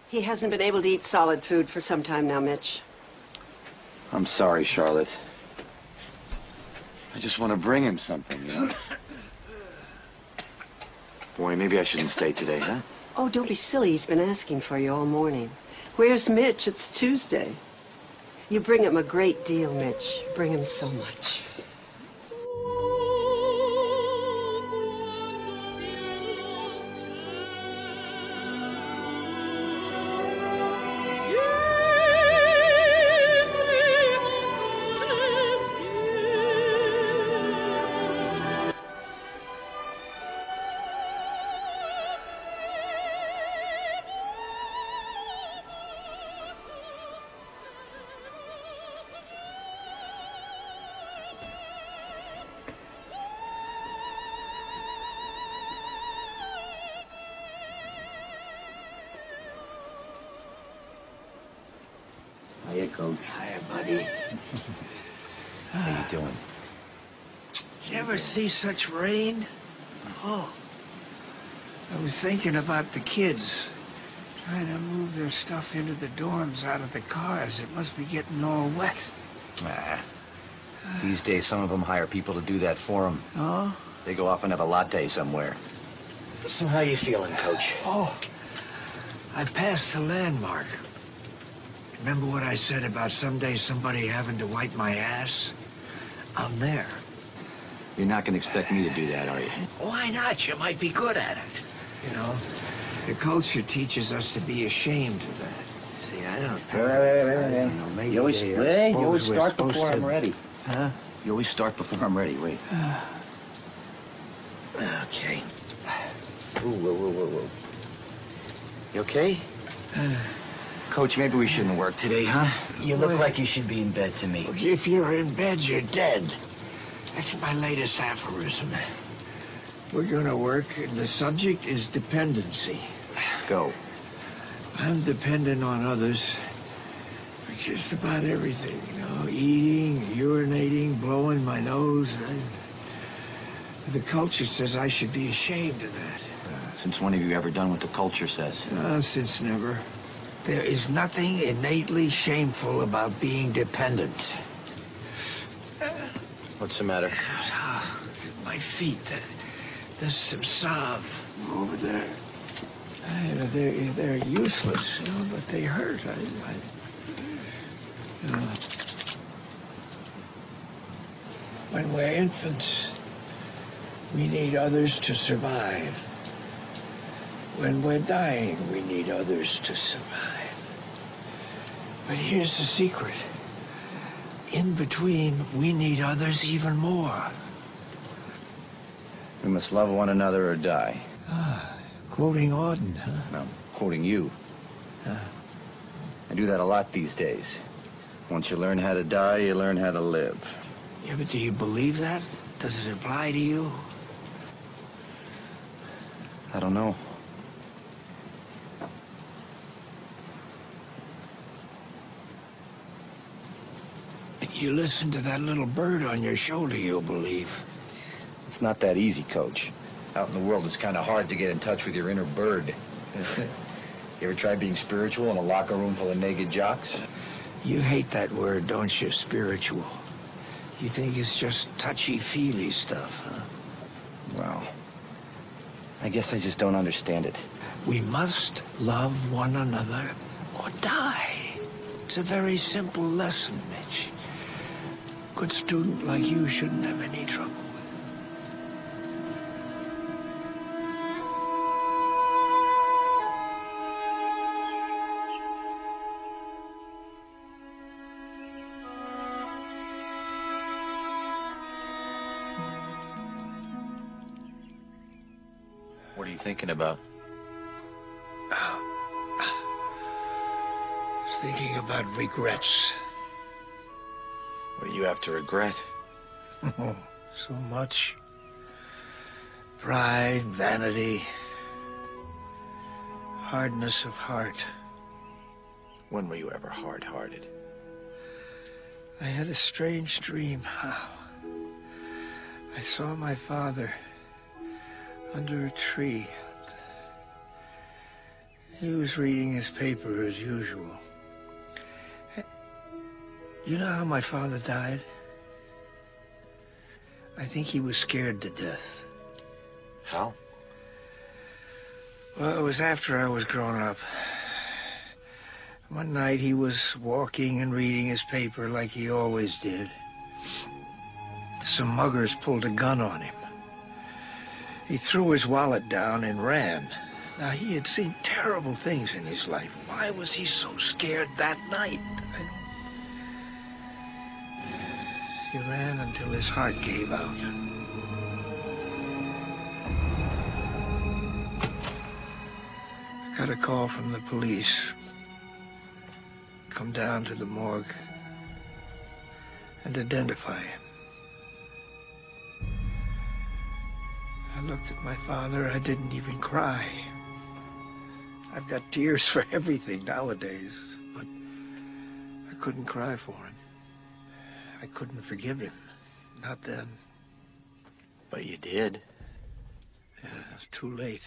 He hasn't been able to eat solid food for some time now, Mitch. I'm sorry, Charlotte. I just want to bring him something, you know? Boy, maybe I shouldn't stay today, huh? Oh, don't be silly. He's been asking for you all morning. Where's Mitch? It's Tuesday. You bring him a great deal, Mitch. Bring him so much. Hiya, Coach. Hiya, buddy. How you doing? Did you ever see such rain? Oh. I was thinking about the kids. Trying to move their stuff into the dorms out of the cars. It must be getting all wet. These days, some of them hire people to do that for them. Oh? They go off and have a latte somewhere. So how you feeling, Coach? Oh. I passed the landmark. Remember what I said about someday somebody having to wipe my ass? I'm there. You're not going to expect me to do that, are you? Why not? You might be good at it. You know, the culture teaches us to be ashamed of that. See, I don't think... Wait. You know, maybe You always, they you always we're start supposed before to- I'm ready. Huh? You always start before I'm ready. Wait. Okay. Whoa. You okay? Coach, maybe we shouldn't work today, huh? You look like you should be in bed to me. If you're in bed, you're dead. That's my latest aphorism. We're gonna work, and the subject is dependency. Go. I'm dependent on others for just about everything, you know, eating, urinating, blowing my nose. The culture says I should be ashamed of that. Since when have you ever done what the culture says? Since never. There is nothing innately shameful about being dependent. What's the matter? My feet, there's some salve over there. They're useless, you know, but they hurt. When we're infants, we need others to survive. When we're dying, we need others to survive. But here's the secret. In between, we need others even more. We must love one another or die. Quoting Auden, huh? No, quoting you. I do that a lot these days. Once you learn how to die, you learn how to live. Yeah, but do you believe that? Does it apply to you? I don't know. You listen to that little bird on your shoulder, you'll believe. It's not that easy, Coach. Out in the world, it's kind of hard to get in touch with your inner bird. You ever try being spiritual in a locker room full of naked jocks? You hate that word, don't you, spiritual? You think it's just touchy-feely stuff, huh? Well, I guess I just don't understand it. We must love one another or die. It's a very simple lesson, Mitch. Good student like you shouldn't have any trouble. What are you thinking about? I was thinking about regrets. What do you have to regret? Oh, so much. Pride, vanity, hardness of heart. When were you ever hard-hearted? I had a strange dream. I saw my father under a tree. He was reading his paper as usual. You know how my father died? I think he was scared to death. How? Well, it was after I was grown up. One night he was walking and reading his paper like he always did. Some muggers pulled a gun on him. He threw his wallet down and ran. Now, he had seen terrible things in his life. Why was he so scared that night? He ran until his heart gave out. I got a call from the police. Come down to the morgue and identify him. I looked at my father. I didn't even cry. I've got tears for everything nowadays, but I couldn't cry for him. I couldn't forgive him. Not then. But you did. Yeah, it was too late.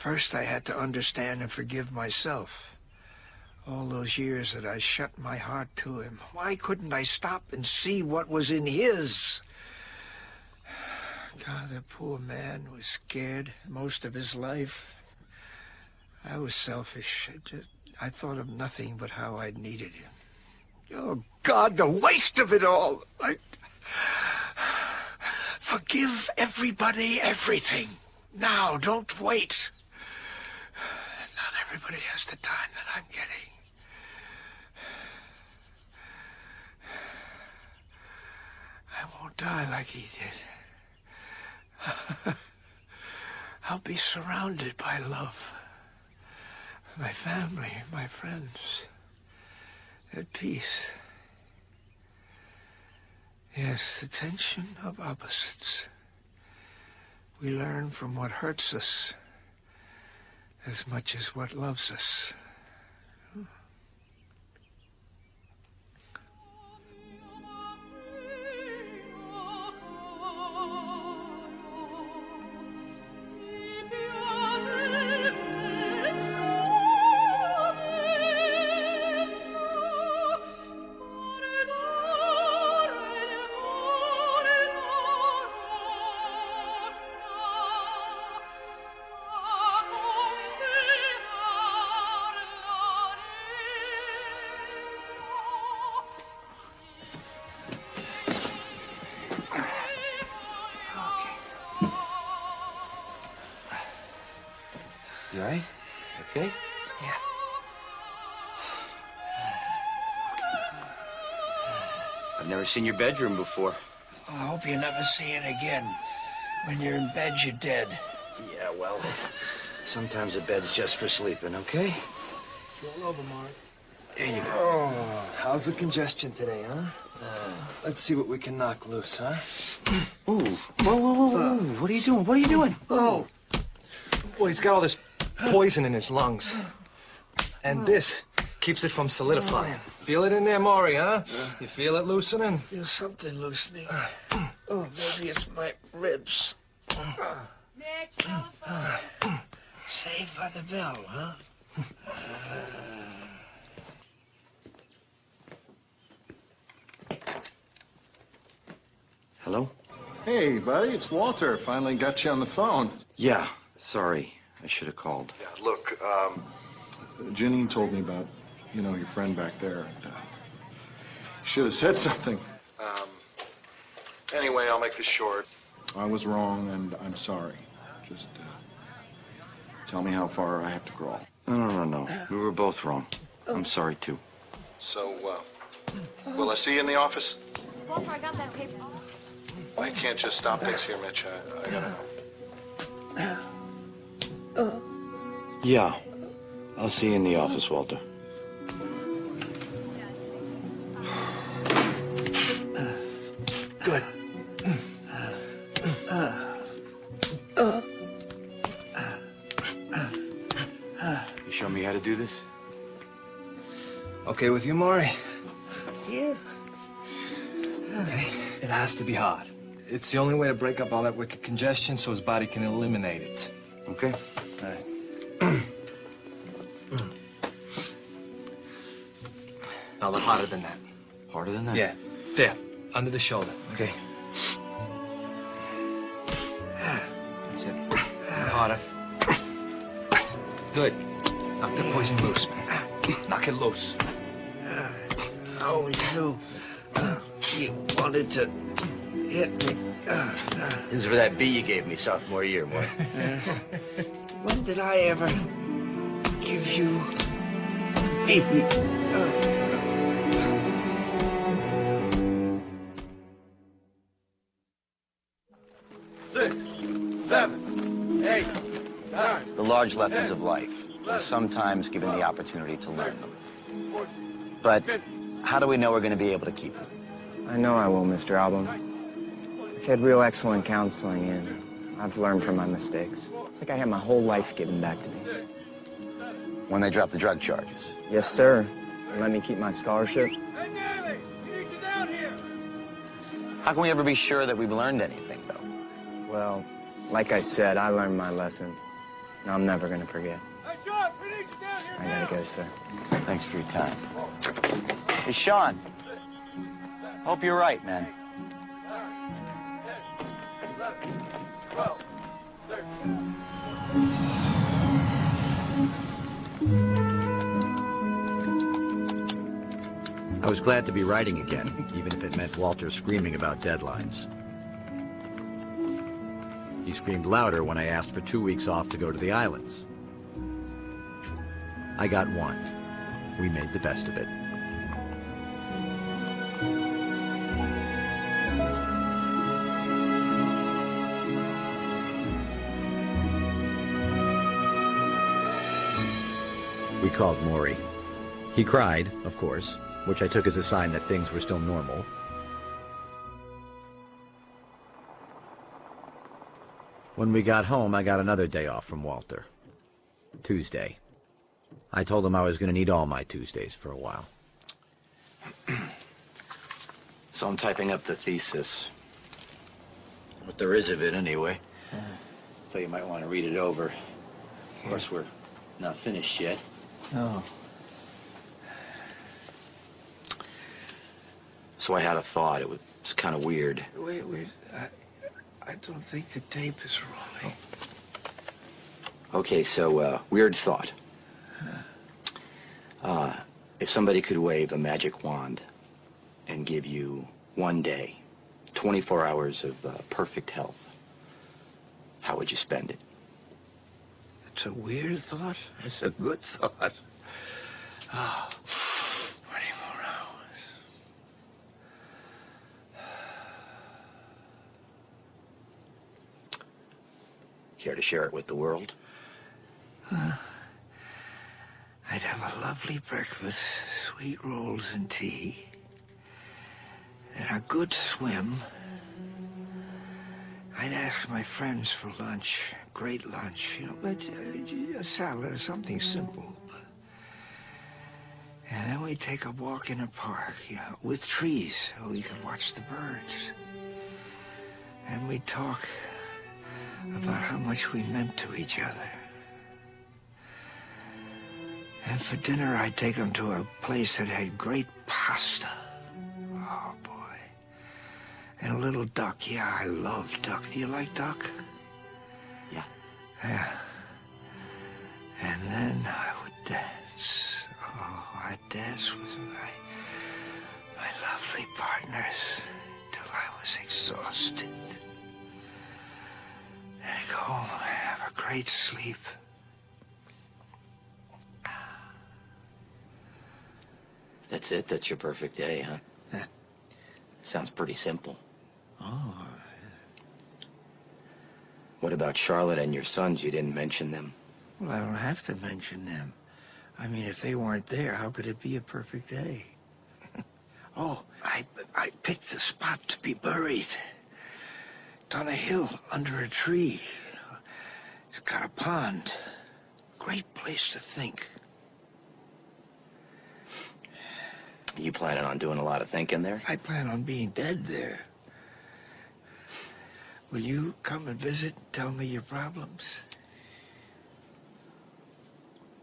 First, I had to understand and forgive myself. All those years that I shut my heart to him. Why couldn't I stop and see what was in his? God, that poor man was scared most of his life. I was selfish. I thought of nothing but how I needed you. Oh, God, the waste of it all. Forgive everybody everything. Now, don't wait. Not everybody has the time that I'm getting. I won't die like he did. I'll be surrounded by love. My family, my friends. At peace. Yes, the tension of opposites. We learn from what hurts us as much as what loves us. You all right? Okay? Yeah. I've never seen your bedroom before. I hope you never see it again. When you're in bed, you're dead. Yeah, well, sometimes a bed's just for sleeping, okay? Roll over, Mark. There you go. Oh, how's the congestion today, huh? Let's see what we can knock loose, huh? Ooh. Whoa. What are you doing? What are you doing? Oh. Well, he's got all this poison in his lungs. And this keeps it from solidifying. Feel it in there, Morrie, huh? You feel it loosening? There's something loosening. Oh, maybe it's my ribs. Mitch, telephone. Saved by the bell, huh? Hello? Hey, buddy, it's Walter. Finally got you on the phone. Yeah, sorry. I should have called. Yeah, look, Janine told me about, your friend back there. And, should have said something. Anyway, I'll make this short. I was wrong, and I'm sorry. Just tell me how far I have to crawl. No. We were both wrong. I'm sorry, too. So, will I see you in the office? Walter, I got that paper. I can't just stop things here, Mitch. I gotta... Yeah. I'll see you in the office, Walter. Good. You show me how to do this? Okay with you, Morrie? Yeah. Okay. It has to be hard. It's the only way to break up all that wicked congestion so his body can eliminate it. Okay. All right. Now, a little harder than that. Harder than that? Yeah. There. Under the shoulder. Okay. That's it. Harder. Good. Knock the poison loose, man. Knock it loose. I always knew you wanted to hit me. This is for that B you gave me sophomore year, Morrie. When did I ever give you B? 6, 7, 8, 9. The large lessons of life. We're sometimes given the opportunity to learn them. But how do we know we're going to be able to keep them? I know I will, Mr. Album. I've had real excellent counseling, and I've learned from my mistakes. It's like I had my whole life given back to me. When they drop the drug charges? Yes, sir. They let me keep my scholarship. How can we ever be sure that we've learned anything, though? Well, like I said, I learned my lesson. And I'm never going to forget. I gotta go, sir. Thanks for your time. Hey, Sean. Hope you're right, man. 12, 13. glad to be writing again, even if it meant Walter screaming about deadlines. He screamed louder when I asked for 2 weeks off to go to the islands. I got 1. We made the best of it. We called Morrie. He cried, of course, which I took as a sign that things were still normal. When we got home, I got another day off from Walter. Tuesday. I told him I was going to need all my Tuesdays for a while. So I'm typing up the thesis. What there is of it, anyway. So you might want to read it over. Of course, we're not finished yet. Oh. So I had a thought. It was kind of weird. Wait. I don't think the tape is rolling. Okay, so, weird thought. If somebody could wave a magic wand and give you 1 day, 24 hours of perfect health, how would you spend it? It's a weird thought. It's a good thought. Oh, 24 hours. Care to share it with the world? I'd have a lovely breakfast, sweet rolls and tea, and a good swim. I'd ask my friends for lunch, great lunch, but a salad or something simple. And then we'd take a walk in a park, with trees, so we could watch the birds. And we'd talk about how much we meant to each other. And for dinner, I'd take them to a place that had great pasta. Oh, boy. And a little duck. Yeah, I love duck. Do you like duck? Yeah. Yeah. And then I would dance. Oh, I'd dance with my lovely partners till I was exhausted. And I'd go home and have a great sleep. That's it? That's your perfect day, huh? Yeah. Sounds pretty simple. Oh. What about Charlotte and your sons? You didn't mention them. Well, I don't have to mention them. I mean, if they weren't there, how could it be a perfect day? Oh, I picked a spot to be buried. It's on a hill under a tree. It's got a pond. Great place to think. You planning on doing a lot of thinking there? I plan on being dead there. Will you come and visit and tell me your problems?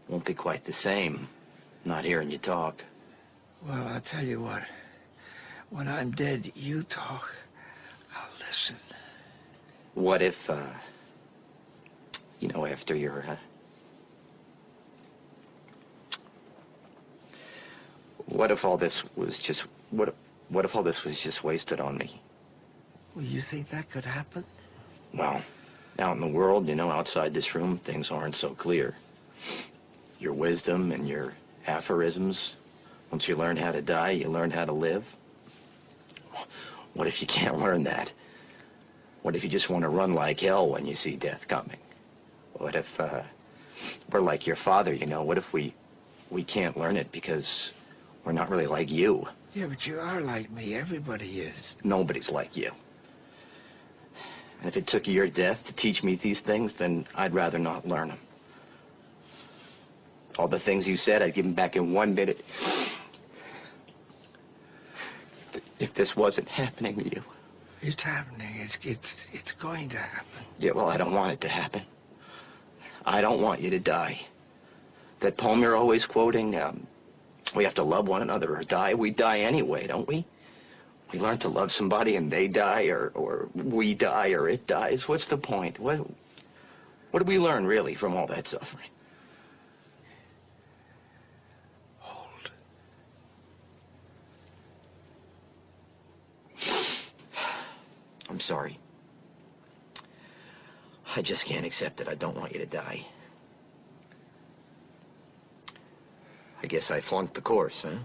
Won't be quite the same, not hearing you talk. Well, I'll tell you what. When I'm dead, you talk. I'll listen. What if, after you're, What if all this was just... What if all this was just wasted on me? Well, you think that could happen? Well, out in the world, outside this room, things aren't so clear. Your wisdom and your aphorisms, once you learn how to die, you learn how to live. What if you can't learn that? What if you just want to run like hell when you see death coming? What if we're like your father, What if we can't learn it because we're not really like you? Yeah, but you are like me. Everybody is. Nobody's like you. And if it took your death to teach me these things, then I'd rather not learn them. All the things you said, I'd give them back in 1 minute. If this wasn't happening to you. It's happening. It's going to happen. Yeah, well, I don't want it to happen. I don't want you to die. That poem you're always quoting, we have to love one another or die. We die anyway, don't we? We learn to love somebody and they die, or we die, or it dies. What's the point? What do we learn, really, from all that suffering? I'm sorry. I just can't accept it. I don't want you to die. I guess I flunked the course, huh?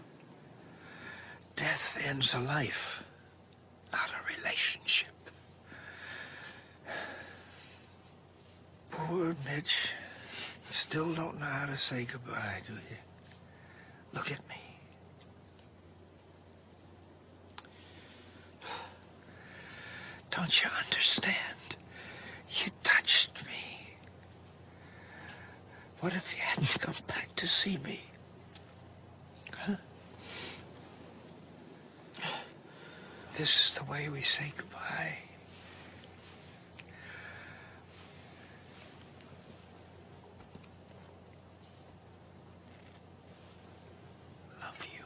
Death ends a life, not a relationship. Poor Mitch. You still don't know how to say goodbye, do you? Look at me. Don't you understand? You touched me. What if you hadn't come back to see me? Huh? This is the way we say goodbye. Love you.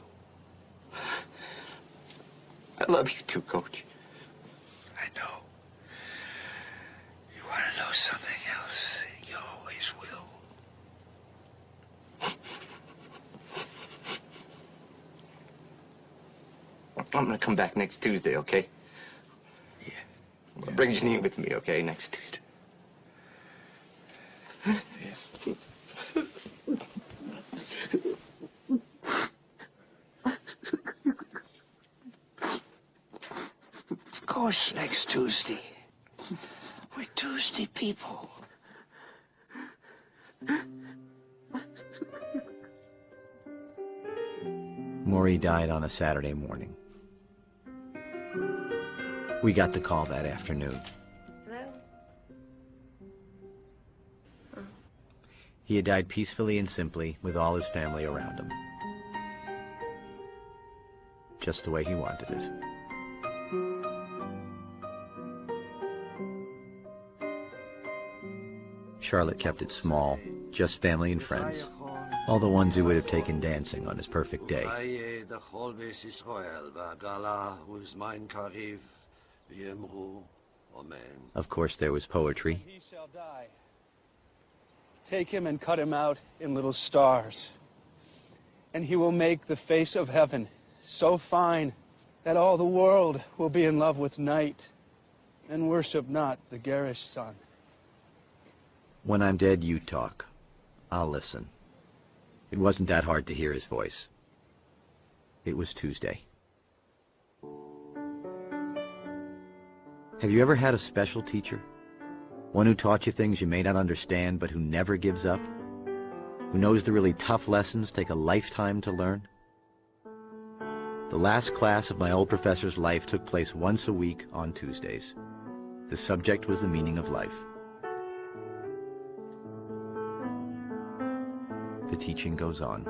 I love you too, Coach. I know. You want to know something else? You always will. I'm gonna come back next Tuesday, okay? Yeah. I'm gonna bring Janine with me, okay? Next Tuesday. Yeah. Of course, next Tuesday. We're Tuesday people. Morrie died on a Saturday morning. We got the call that afternoon. Hello? Oh. He had died peacefully and simply with all his family around him. Just the way he wanted it. Charlotte kept it small, just family and friends. All the ones who would have taken dancing on his perfect day. Of course, there was poetry. He shall die. Take him and cut him out in little stars. And he will make the face of heaven so fine that all the world will be in love with night and worship not the garish sun. When I'm dead, you talk. I'll listen. It wasn't that hard to hear his voice. It was Tuesday. Have you ever had a special teacher? One who taught you things you may not understand, but who never gives up? Who knows the really tough lessons take a lifetime to learn? The last class of my old professor's life took place once a week on Tuesdays. The subject was the meaning of life. The teaching goes on.